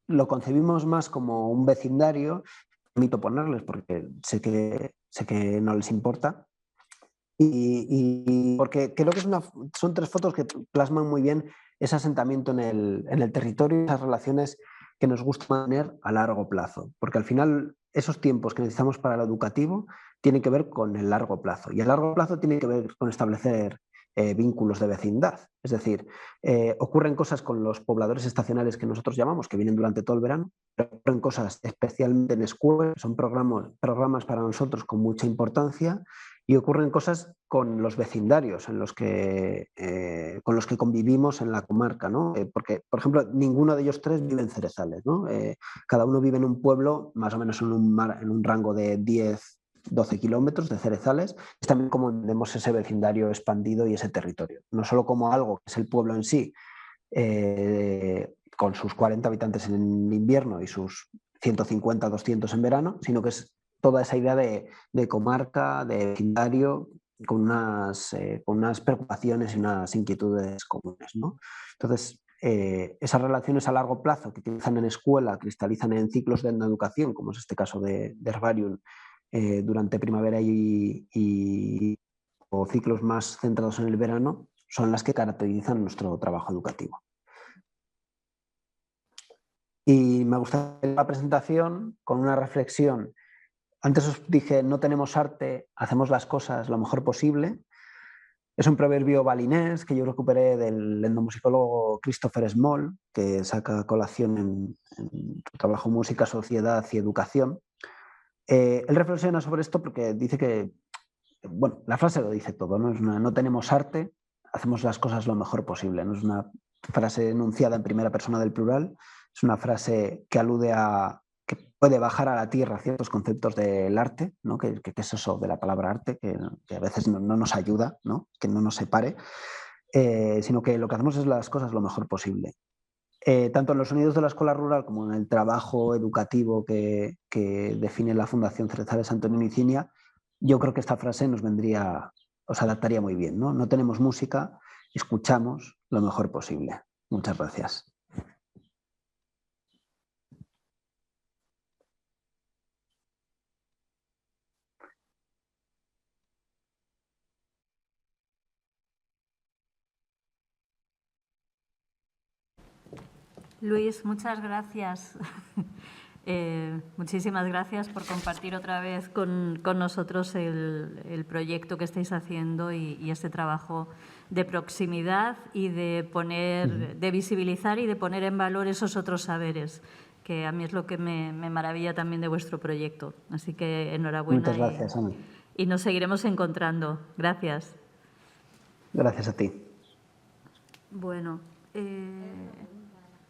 lo concebimos más como un vecindario, permito ponerles porque sé que no les importa, y porque creo que son 3 fotos que plasman muy bien ese asentamiento en el territorio y esas relaciones que nos gusta mantener a largo plazo. Porque al final esos tiempos que necesitamos para lo educativo tienen que ver con el largo plazo. Y el largo plazo tiene que ver con establecer vínculos de vecindad. Es decir, ocurren cosas con los pobladores estacionales que nosotros llamamos, que vienen durante todo el verano, pero ocurren cosas especialmente en escuelas, son programas para nosotros con mucha importancia. Y ocurren cosas con los vecindarios con los que convivimos en la comarca, ¿no? Porque, por ejemplo, ninguno de ellos 3 vive en Cerezales, ¿no? Cada uno vive en un pueblo, más o menos en un rango de 10, 12 kilómetros de Cerezales. Es también como vemos ese vecindario expandido y ese territorio. No solo como algo que es el pueblo en sí, con sus 40 habitantes en invierno y sus 150, 200 en verano, sino que es toda esa idea de comarca, de vecindario, con unas preocupaciones y unas inquietudes comunes, ¿no? Entonces, esas relaciones a largo plazo que utilizan en escuela, cristalizan en ciclos de educación, como es este caso de Herbarium, durante primavera o ciclos más centrados en el verano, son las que caracterizan nuestro trabajo educativo. Y me gustaría la presentación con una reflexión. Antes os dije, no tenemos arte, hacemos las cosas lo mejor posible. Es un proverbio balinés que yo recuperé del etnomusicólogo Christopher Small, que saca colación en su trabajo Música, Sociedad y Educación. Él reflexiona sobre esto porque dice que, bueno, la frase lo dice todo, ¿no? No tenemos arte, hacemos las cosas lo mejor posible. No es una frase enunciada en primera persona del plural, es una frase que alude a puede bajar a la tierra ciertos conceptos del arte, ¿no? que es eso de la palabra arte, que a veces no nos ayuda, ¿no? Que no nos separe, sino que lo que hacemos es las cosas lo mejor posible. Tanto en los sonidos de la escuela rural como en el trabajo educativo que define la Fundación Cerezales Antonio Nicinia, yo creo que esta frase os adaptaría muy bien, ¿no? No tenemos música, escuchamos lo mejor posible. Muchas gracias. Luis, muchas gracias. Muchísimas gracias por compartir otra vez con nosotros el proyecto que estáis haciendo y este trabajo de proximidad y de visibilizar y de poner en valor esos otros saberes, que a mí es lo que me maravilla también de vuestro proyecto. Así que enhorabuena. Muchas gracias, Ana. Y nos seguiremos encontrando. Gracias. Gracias a ti. Bueno.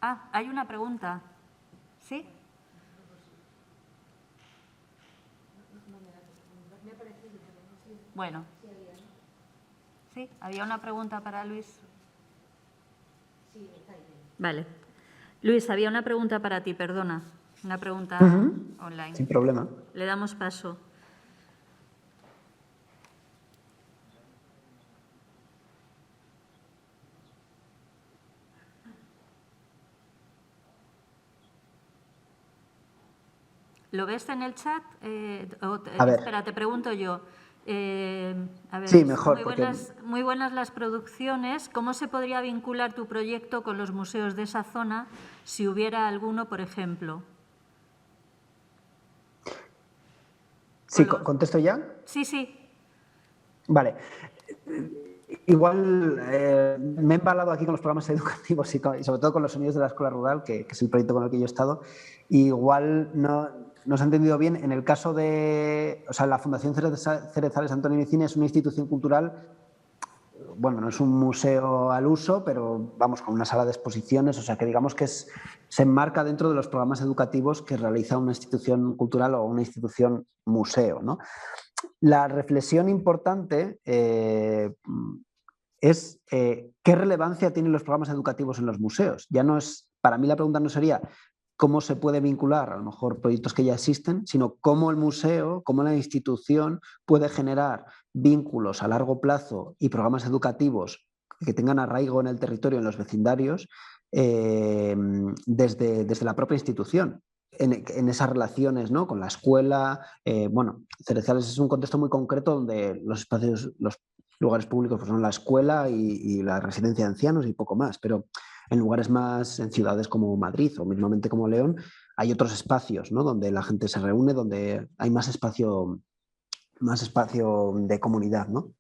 Hay una pregunta. ¿Sí? Bueno. ¿Sí? ¿Había una pregunta para Luis? Sí, está ahí. Vale. Luis, había una pregunta para ti, perdona. Una pregunta online. Sin problema. Le damos paso. ¿Lo ves en el chat? Espera, te pregunto yo. A ver, sí, mejor. Muy buenas las producciones. ¿Cómo se podría vincular tu proyecto con los museos de esa zona, si hubiera alguno, por ejemplo? Sí, ¿contesto ya? Sí, sí. Vale. Igual me he embalado aquí con los programas educativos y sobre todo con los sonidos de la escuela rural, que es el proyecto con el que yo he estado. Igual no se ha entendido bien. En el caso de la Fundación Cerezales Antonio Nicinia es una institución cultural, bueno, no es un museo al uso, pero vamos, con una sala de exposiciones, o sea que digamos que se enmarca dentro de los programas educativos que realiza una institución cultural o una institución museo, ¿no? La reflexión importante es qué relevancia tienen los programas educativos en los museos. Ya no es, para mí la pregunta no sería cómo se puede vincular a lo mejor proyectos que ya existen, sino cómo el museo, cómo la institución puede generar vínculos a largo plazo y programas educativos que tengan arraigo en el territorio, en los vecindarios, desde la propia institución. En esas relaciones, ¿no? Con la escuela. Bueno, Cerezales es un contexto muy concreto donde los lugares públicos pues son la escuela y la residencia de ancianos y poco más, pero en lugares más, en ciudades como Madrid o mismamente como León, hay otros espacios, ¿no? Donde la gente se reúne, donde hay más espacio de comunidad, ¿no?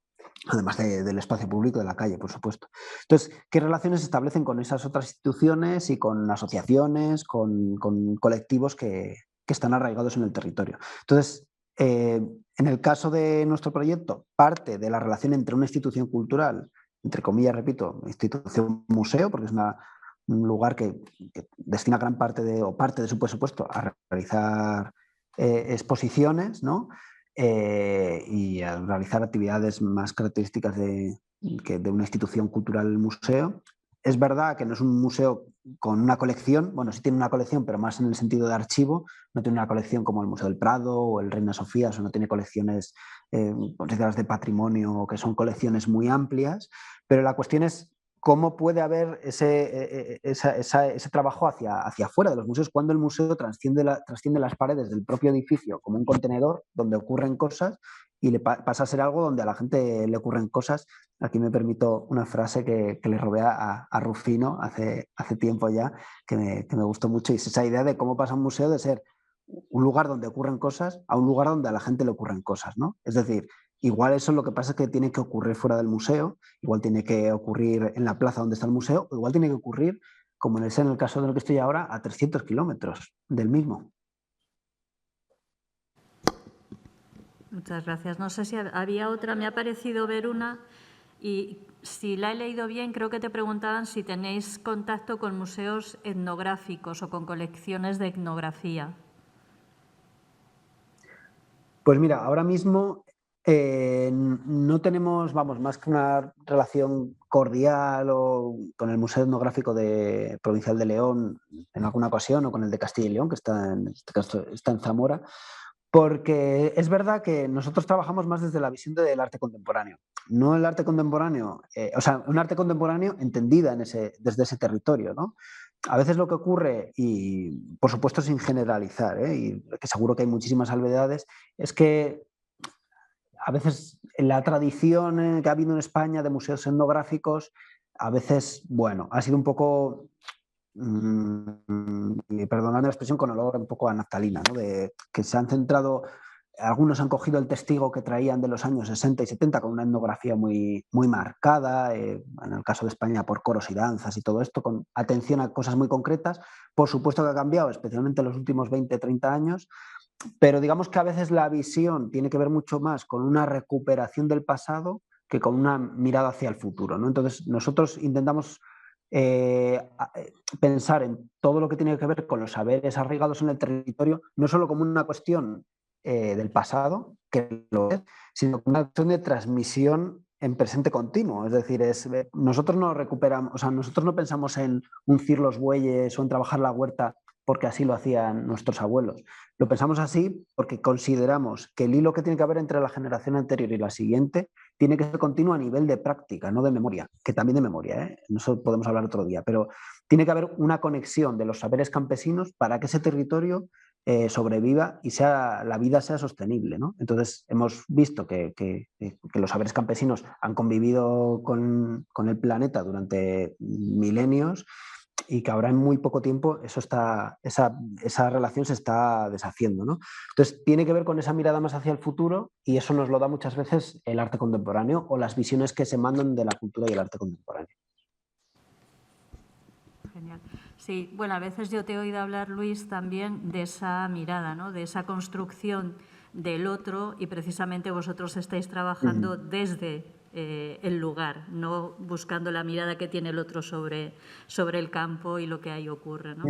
Además del espacio público de la calle, por supuesto. Entonces, ¿qué relaciones se establecen con esas otras instituciones y con asociaciones, con colectivos que están arraigados en el territorio? Entonces, en el caso de nuestro proyecto, parte de la relación entre una institución cultural, entre comillas, repito, institución museo, porque es un lugar que destina gran parte de su presupuesto a realizar exposiciones, ¿no? Y a realizar actividades más características de una institución cultural museo. Es verdad que no es un museo con una colección, bueno, sí tiene una colección, pero más en el sentido de archivo, no tiene una colección como el Museo del Prado o el Reina Sofía, o no tiene colecciones consideradas de patrimonio, que son colecciones muy amplias, pero la cuestión es cómo puede haber ese trabajo hacia afuera de los museos cuando el museo trasciende las paredes del propio edificio como un contenedor donde ocurren cosas y pasa a ser algo donde a la gente le ocurren cosas. Aquí me permito una frase que le robé a Rufino hace tiempo ya, que me gustó mucho, y es esa idea de cómo pasa un museo de ser un lugar donde ocurren cosas a un lugar donde a la gente le ocurren cosas, ¿no? Es decir, igual eso lo que pasa es que tiene que ocurrir fuera del museo, igual tiene que ocurrir en la plaza donde está el museo, o igual tiene que ocurrir, como en el caso de lo que estoy ahora, a 300 kilómetros del mismo. Muchas gracias. No sé si había otra, me ha parecido ver una, y si la he leído bien, creo que te preguntaban si tenéis contacto con museos etnográficos o con colecciones de etnografía. Pues mira, ahora mismo no tenemos, vamos, más que una relación cordial con el Museo Etnográfico Provincial de León en alguna ocasión, o con el de Castilla y León, que en este caso está en Zamora, porque es verdad que nosotros trabajamos más desde la visión del arte contemporáneo. No el arte contemporáneo, o sea, un arte contemporáneo entendida desde ese territorio, ¿no? A veces lo que ocurre, y por supuesto sin generalizar, y que seguro que hay muchísimas salvedades, es que a veces la tradición que ha habido en España de museos etnográficos, a veces, bueno, ha sido un poco, perdonadme la expresión, con olor un poco a naftalina, ¿no? De que se han centrado, algunos han cogido el testigo que traían de los años 60 y 70 con una etnografía muy, muy marcada, en el caso de España por coros y danzas y todo esto, con atención a cosas muy concretas. Por supuesto que ha cambiado, especialmente en los últimos 20, 30 años, pero digamos que a veces la visión tiene que ver mucho más con una recuperación del pasado que con una mirada hacia el futuro, ¿no? Entonces, nosotros intentamos pensar en todo lo que tiene que ver con los saberes arraigados en el territorio, no solo como una cuestión del pasado, que lo es, sino como una cuestión de transmisión en presente continuo. Es decir, nosotros no recuperamos, o sea, nosotros no pensamos en uncir los bueyes o en trabajar la huerta porque así lo hacían nuestros abuelos. Lo pensamos así porque consideramos que el hilo que tiene que haber entre la generación anterior y la siguiente tiene que ser continuo a nivel de práctica, no de memoria, que también de memoria, ¿eh? Eso podemos hablar otro día, pero tiene que haber una conexión de los saberes campesinos para que ese territorio sobreviva y la vida sea sostenible, ¿no? Entonces hemos visto que los saberes campesinos han convivido con el planeta durante milenios y que ahora en muy poco tiempo esa relación se está deshaciendo, ¿no? Entonces tiene que ver con esa mirada más hacia el futuro, y eso nos lo da muchas veces el arte contemporáneo o las visiones que se mandan de la cultura y el arte contemporáneo. Genial. Sí, bueno, a veces yo te he oído hablar, Luis, también de esa mirada, ¿no? De esa construcción del otro, y precisamente vosotros estáis trabajando desde el lugar, no buscando la mirada que tiene el otro sobre el campo y lo que ahí ocurre, ¿no?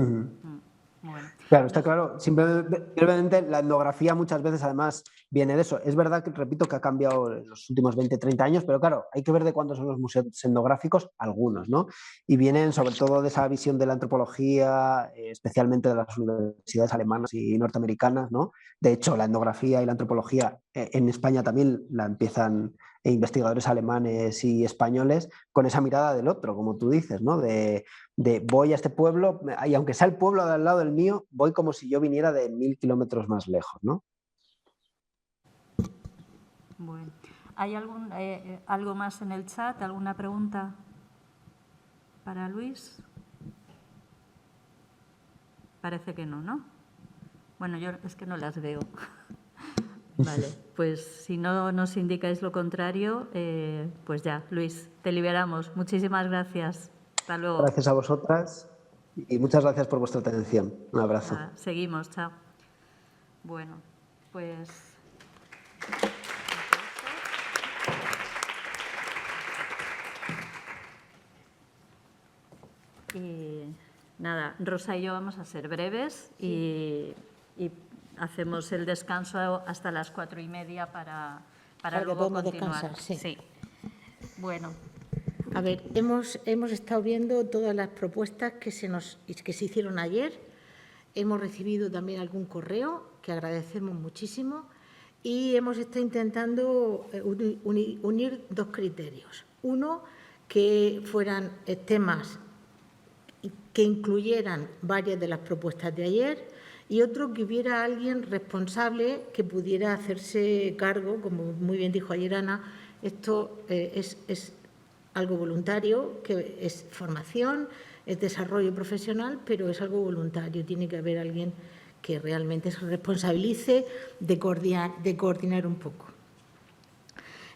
Bueno. Claro, está claro. Simplemente la etnografía muchas veces además viene de eso. Es verdad que, repito, que ha cambiado en los últimos 20, 30 años, pero claro, hay que ver de cuándo son los museos etnográficos, algunos, ¿no? Y vienen sobre todo de esa visión de la antropología, especialmente de las universidades alemanas y norteamericanas, ¿no? De hecho, la etnografía y la antropología en España también la empiezan investigadores alemanes y españoles con esa mirada del otro, como tú dices, ¿no? De voy a este pueblo, y aunque sea el pueblo de al lado del mío, voy como si yo viniera de 1000 kilómetros más lejos, ¿no? Bueno, ¿hay algo más en el chat? ¿Alguna pregunta para Luis? Parece que no, ¿no? Bueno, yo es que no las veo. Vale, pues si no nos indicáis lo contrario, pues ya, Luis, te liberamos. Muchísimas gracias. Hasta luego. Gracias a vosotras y muchas gracias por vuestra atención. Un abrazo. Seguimos, chao. Bueno, pues... Y nada, Rosa y yo vamos a ser breves y hacemos el descanso hasta las 4:30 para luego continuar. Descansar, sí. Sí. Bueno. A ver, hemos estado viendo todas las propuestas que se hicieron ayer. Hemos recibido también algún correo, que agradecemos muchísimo, y hemos estado intentando unir dos criterios. Uno, que fueran temas que incluyeran varias de las propuestas de ayer, y otro, que hubiera alguien responsable que pudiera hacerse cargo, como muy bien dijo ayer Ana. Esto es algo voluntario, que es formación, es desarrollo profesional, pero es algo voluntario. Tiene que haber alguien que realmente se responsabilice de coordinar un poco.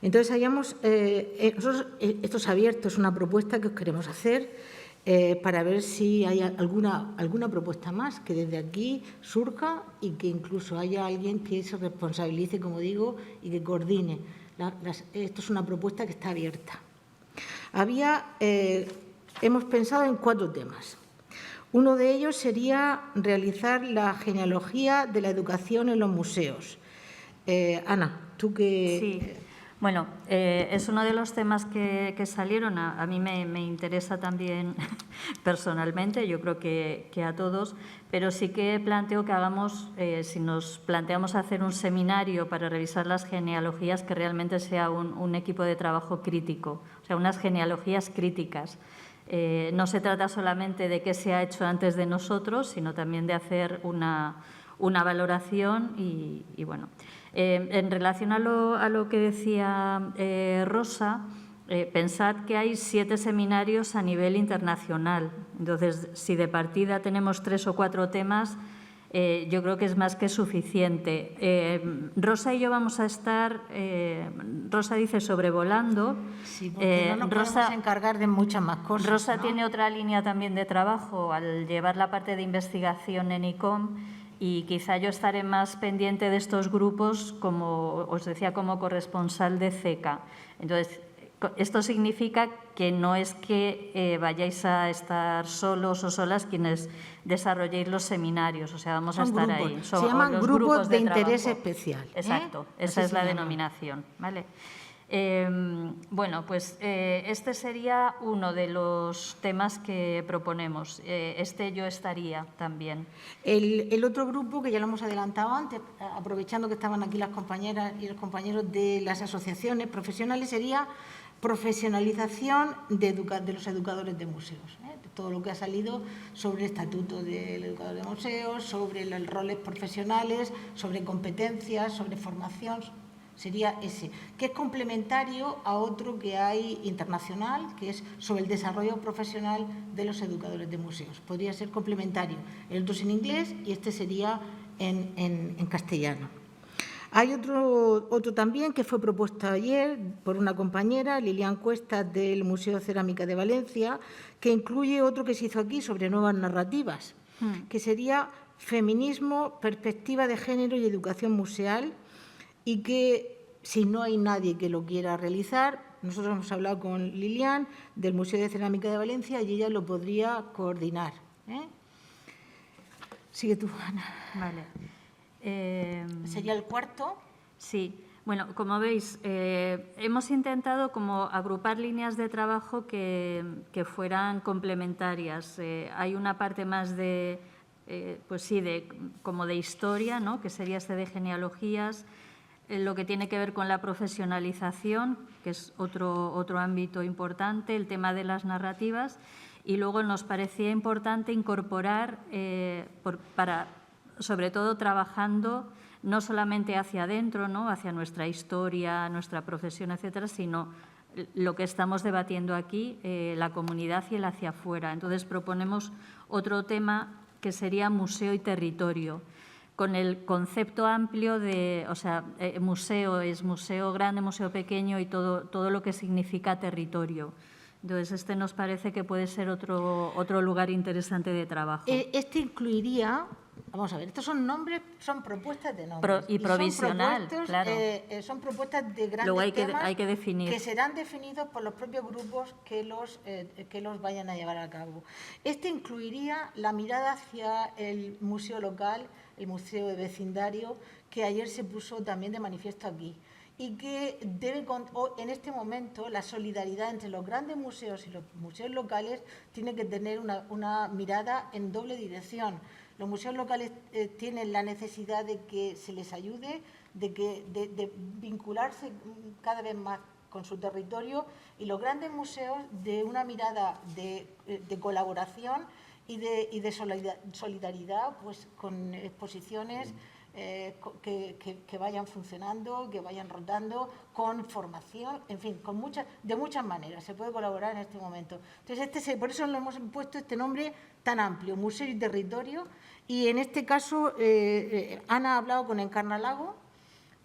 Entonces, esto es abierto, es una propuesta que os queremos hacer para ver si hay alguna propuesta más que desde aquí surja, y que incluso haya alguien que se responsabilice, como digo, y que coordine. Esto es una propuesta que está abierta. Hemos pensado en 4 temas. Uno de ellos sería realizar la genealogía de la educación en los museos. Ana, tú que... Sí. Bueno, es uno de los temas que salieron. A mí me interesa también personalmente, yo creo que a todos, pero sí que planteo que hagamos, si nos planteamos hacer un seminario para revisar las genealogías, que realmente sea un equipo de trabajo crítico, o sea, unas genealogías críticas. No se trata solamente de qué se ha hecho antes de nosotros, sino también de hacer una valoración y bueno. En relación a lo que decía Rosa, pensad que hay 7 seminarios a nivel internacional. Entonces, si de partida tenemos 3 o 4 temas, yo creo que es más que suficiente. Rosa y yo vamos a estar, Rosa dice sobrevolando. Sí, porque no nos podemos encargar de muchas más cosas. Rosa, ¿no? tiene otra línea también de trabajo al llevar la parte de investigación en ICOM, y quizá yo estaré más pendiente de estos grupos, como os decía, como corresponsal de CECA. Entonces, esto significa que no es que vayáis a estar solos o solas quienes desarrolléis los seminarios, o sea, vamos a estar grupos. ahí. Se llaman los grupos de interés trabajo. especial. Exacto, esa es la denominación, ¿vale? Bueno, pues este sería uno de los temas que proponemos. Yo estaría también. El otro grupo, que ya lo hemos adelantado antes, aprovechando que estaban aquí las compañeras y los compañeros de las asociaciones profesionales, sería profesionalización de los educadores de museos. Todo lo que ha salido sobre el estatuto del educador de museos, sobre los roles profesionales, sobre competencias, sobre formación. Sería ese, que es complementario a otro que hay internacional, que es sobre el desarrollo profesional de los educadores de museos. Podría ser complementario. El otro es en inglés y este sería en castellano. Hay otro también que fue propuesto ayer por una compañera, Lilian Cuesta, del Museo de Cerámica de Valencia, que incluye otro que se hizo aquí sobre nuevas narrativas, que sería feminismo, perspectiva de género y educación museal, y que si no hay nadie que lo quiera realizar, nosotros hemos hablado con Lilian del Museo de Cerámica de Valencia y ella lo podría coordinar. Sigue tú, Ana. Vale. ¿Sería el cuarto? Sí. Bueno, como veis, hemos intentado como agrupar líneas de trabajo que fueran complementarias. Hay una parte más de, pues sí, como de historia, ¿no?, que sería de genealogías, lo que tiene que ver con la profesionalización, que es otro ámbito importante, el tema de las narrativas, y luego nos parecía importante incorporar, sobre todo trabajando no solamente hacia adentro, ¿no?, hacia nuestra historia, nuestra profesión, etcétera, sino lo que estamos debatiendo aquí, la comunidad y el hacia afuera. Entonces, proponemos otro tema que sería museo y territorio, con el concepto amplio de, o sea, museo es museo grande, museo pequeño y todo lo que significa territorio. Entonces, nos parece que puede ser otro lugar interesante de trabajo. Este incluiría, vamos a ver, estos son nombres, son propuestas de nombres. Y provisional, claro. Son propuestas de grandes Luego temas hay que definir. Que serán definidos por los propios grupos que los vayan a llevar a cabo. Este incluiría la mirada hacia el museo local, el museo de vecindario, que ayer se puso también de manifiesto aquí, y que debe, en este momento, la solidaridad entre los grandes museos y los museos locales tiene que tener una mirada en doble dirección. Los museos locales tienen la necesidad de que se les ayude, de vincularse cada vez más con su territorio, y los grandes museos de una mirada de colaboración y de solidaridad, pues con exposiciones que vayan funcionando, que vayan rotando, con formación, en fin, de muchas maneras se puede colaborar en este momento. Entonces, por eso le hemos puesto este nombre tan amplio, museo y territorio, y en este caso Ana ha hablado con Encarna Lago,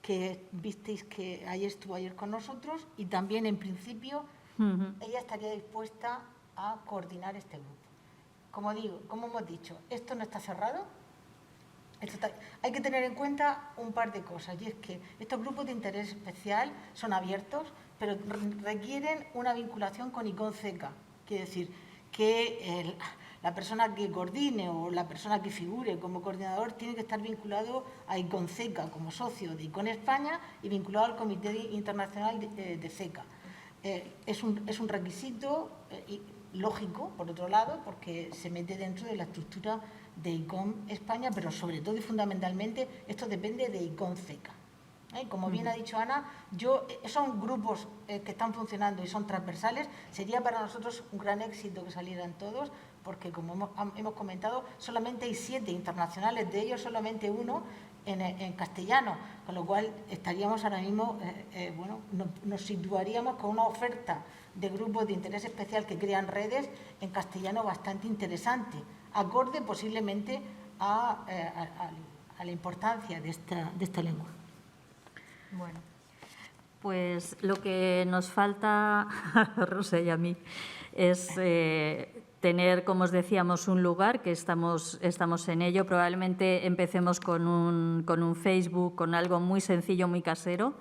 que visteis que estuvo ayer con nosotros, y también en principio ella estaría dispuesta a coordinar este grupo. Como hemos dicho, esto no está cerrado. Hay que tener en cuenta un par de cosas, y es que estos grupos de interés especial son abiertos, pero requieren una vinculación con ICOM-CECA. Quiere decir que La persona que coordine o la persona que figure como coordinador tiene que estar vinculado a ICON-CECA como socio de ICON España y vinculado al Comité Internacional de CECA. Es un requisito lógico, por otro lado, porque se mete dentro de la estructura de ICON España, pero sobre todo y fundamentalmente esto depende de ICON-CECA. Como bien ha dicho Ana, son grupos que están funcionando y son transversales. Sería para nosotros un gran éxito que salieran todos, porque como hemos comentado, solamente hay 7 internacionales, de ellos solamente 1 en castellano, con lo cual estaríamos ahora mismo, nos situaríamos con una oferta de grupos de interés especial que crean redes en castellano bastante interesante, acorde posiblemente a la importancia de esta lengua. Bueno, pues lo que nos falta a Rosa y a mí es tener, como os decíamos, un lugar, que estamos en ello. Probablemente empecemos con un Facebook, con algo muy sencillo, muy casero,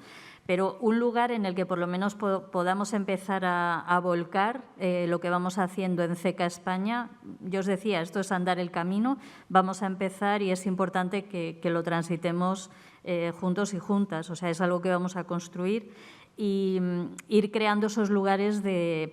pero un lugar en el que por lo menos podamos empezar a volcar lo que vamos haciendo en CECA España. Yo os decía, esto es andar el camino, vamos a empezar y es importante que lo transitemos juntos y juntas, o sea, es algo que vamos a construir y ir creando esos lugares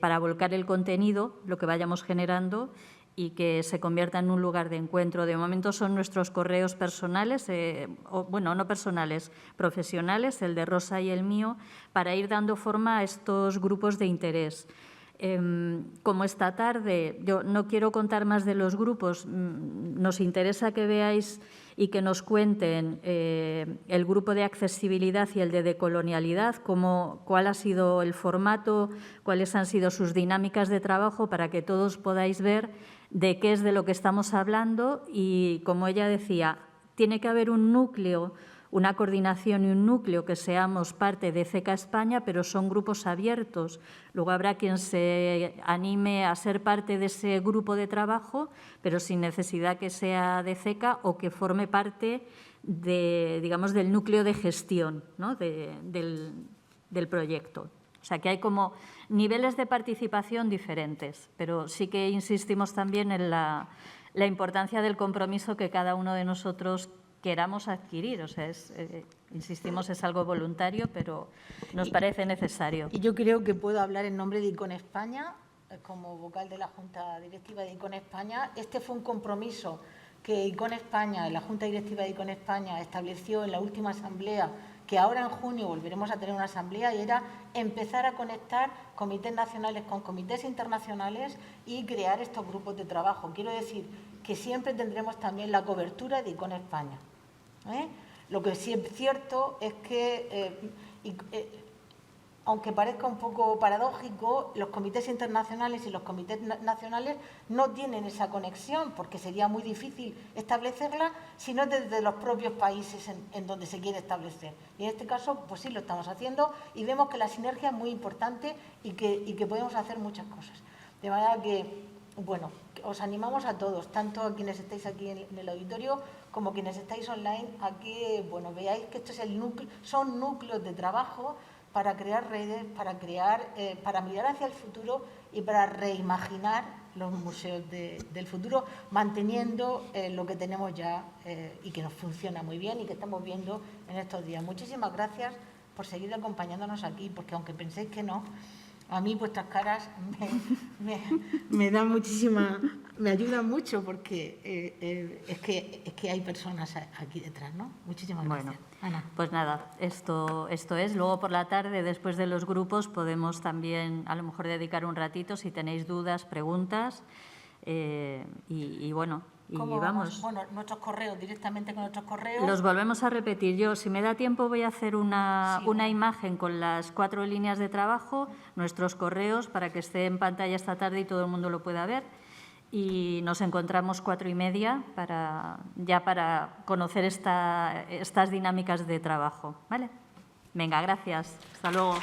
para volcar el contenido, lo que vayamos generando y que se convierta en un lugar de encuentro. De momento son nuestros correos personales, no personales, profesionales, el de Rosa y el mío, para ir dando forma a estos grupos de interés. Como esta tarde, yo no quiero contar más de los grupos, nos interesa que veáis y que nos cuenten el grupo de accesibilidad y el de decolonialidad, cuál ha sido el formato, cuáles han sido sus dinámicas de trabajo, para que todos podáis ver de qué es de lo que estamos hablando. Y, como ella decía, tiene que haber un núcleo, una coordinación y un núcleo que seamos parte de CECA España, pero son grupos abiertos. Luego habrá quien se anime a ser parte de ese grupo de trabajo, pero sin necesidad que sea de CECA o que forme parte del núcleo de gestión, ¿no? del proyecto. O sea, que hay como niveles de participación diferentes, pero sí que insistimos también en la importancia del compromiso que cada uno de nosotros queramos adquirir. O sea, insistimos, es algo voluntario, pero nos parece necesario. Y yo creo que puedo hablar en nombre de ICON España, como vocal de la Junta Directiva de ICON España. Este fue un compromiso que ICON España, la Junta Directiva de ICON España, estableció en la última asamblea, que ahora en junio volveremos a tener una asamblea, y era empezar a conectar comités nacionales con comités internacionales y crear estos grupos de trabajo. Quiero decir que siempre tendremos también la cobertura de ICON España. Lo que sí es cierto es que, aunque parezca un poco paradójico, los comités internacionales y los comités nacionales no tienen esa conexión, porque sería muy difícil establecerla si no es desde los propios países en donde se quiere establecer. Y en este caso, pues sí, lo estamos haciendo y vemos que la sinergia es muy importante y que podemos hacer muchas cosas. De manera que, bueno, os animamos a todos, tanto a quienes estáis aquí en el auditorio como quienes estáis online, a que, bueno, veáis que esto es son núcleos de trabajo para crear redes, para mirar hacia el futuro y para reimaginar los museos del futuro, manteniendo lo que tenemos ya y que nos funciona muy bien y que estamos viendo en estos días. Muchísimas gracias por seguir acompañándonos aquí, porque aunque penséis que no, a mí vuestras caras me dan me ayudan mucho, porque es que hay personas aquí detrás, ¿no? Muchísimas gracias. Bueno, Ana. Pues nada, esto es. Luego por la tarde, después de los grupos, podemos también a lo mejor dedicar un ratito si tenéis dudas, preguntas y bueno. Y vamos. Bueno, nuestros correos, directamente con nuestros correos. Los volvemos a repetir. Yo, si me da tiempo, voy a hacer una imagen con las 4 líneas de trabajo, nuestros correos, para que esté en pantalla esta tarde y todo el mundo lo pueda ver. Y nos encontramos 4:30 para conocer estas dinámicas de trabajo. ¿Vale? Venga, gracias. Hasta luego.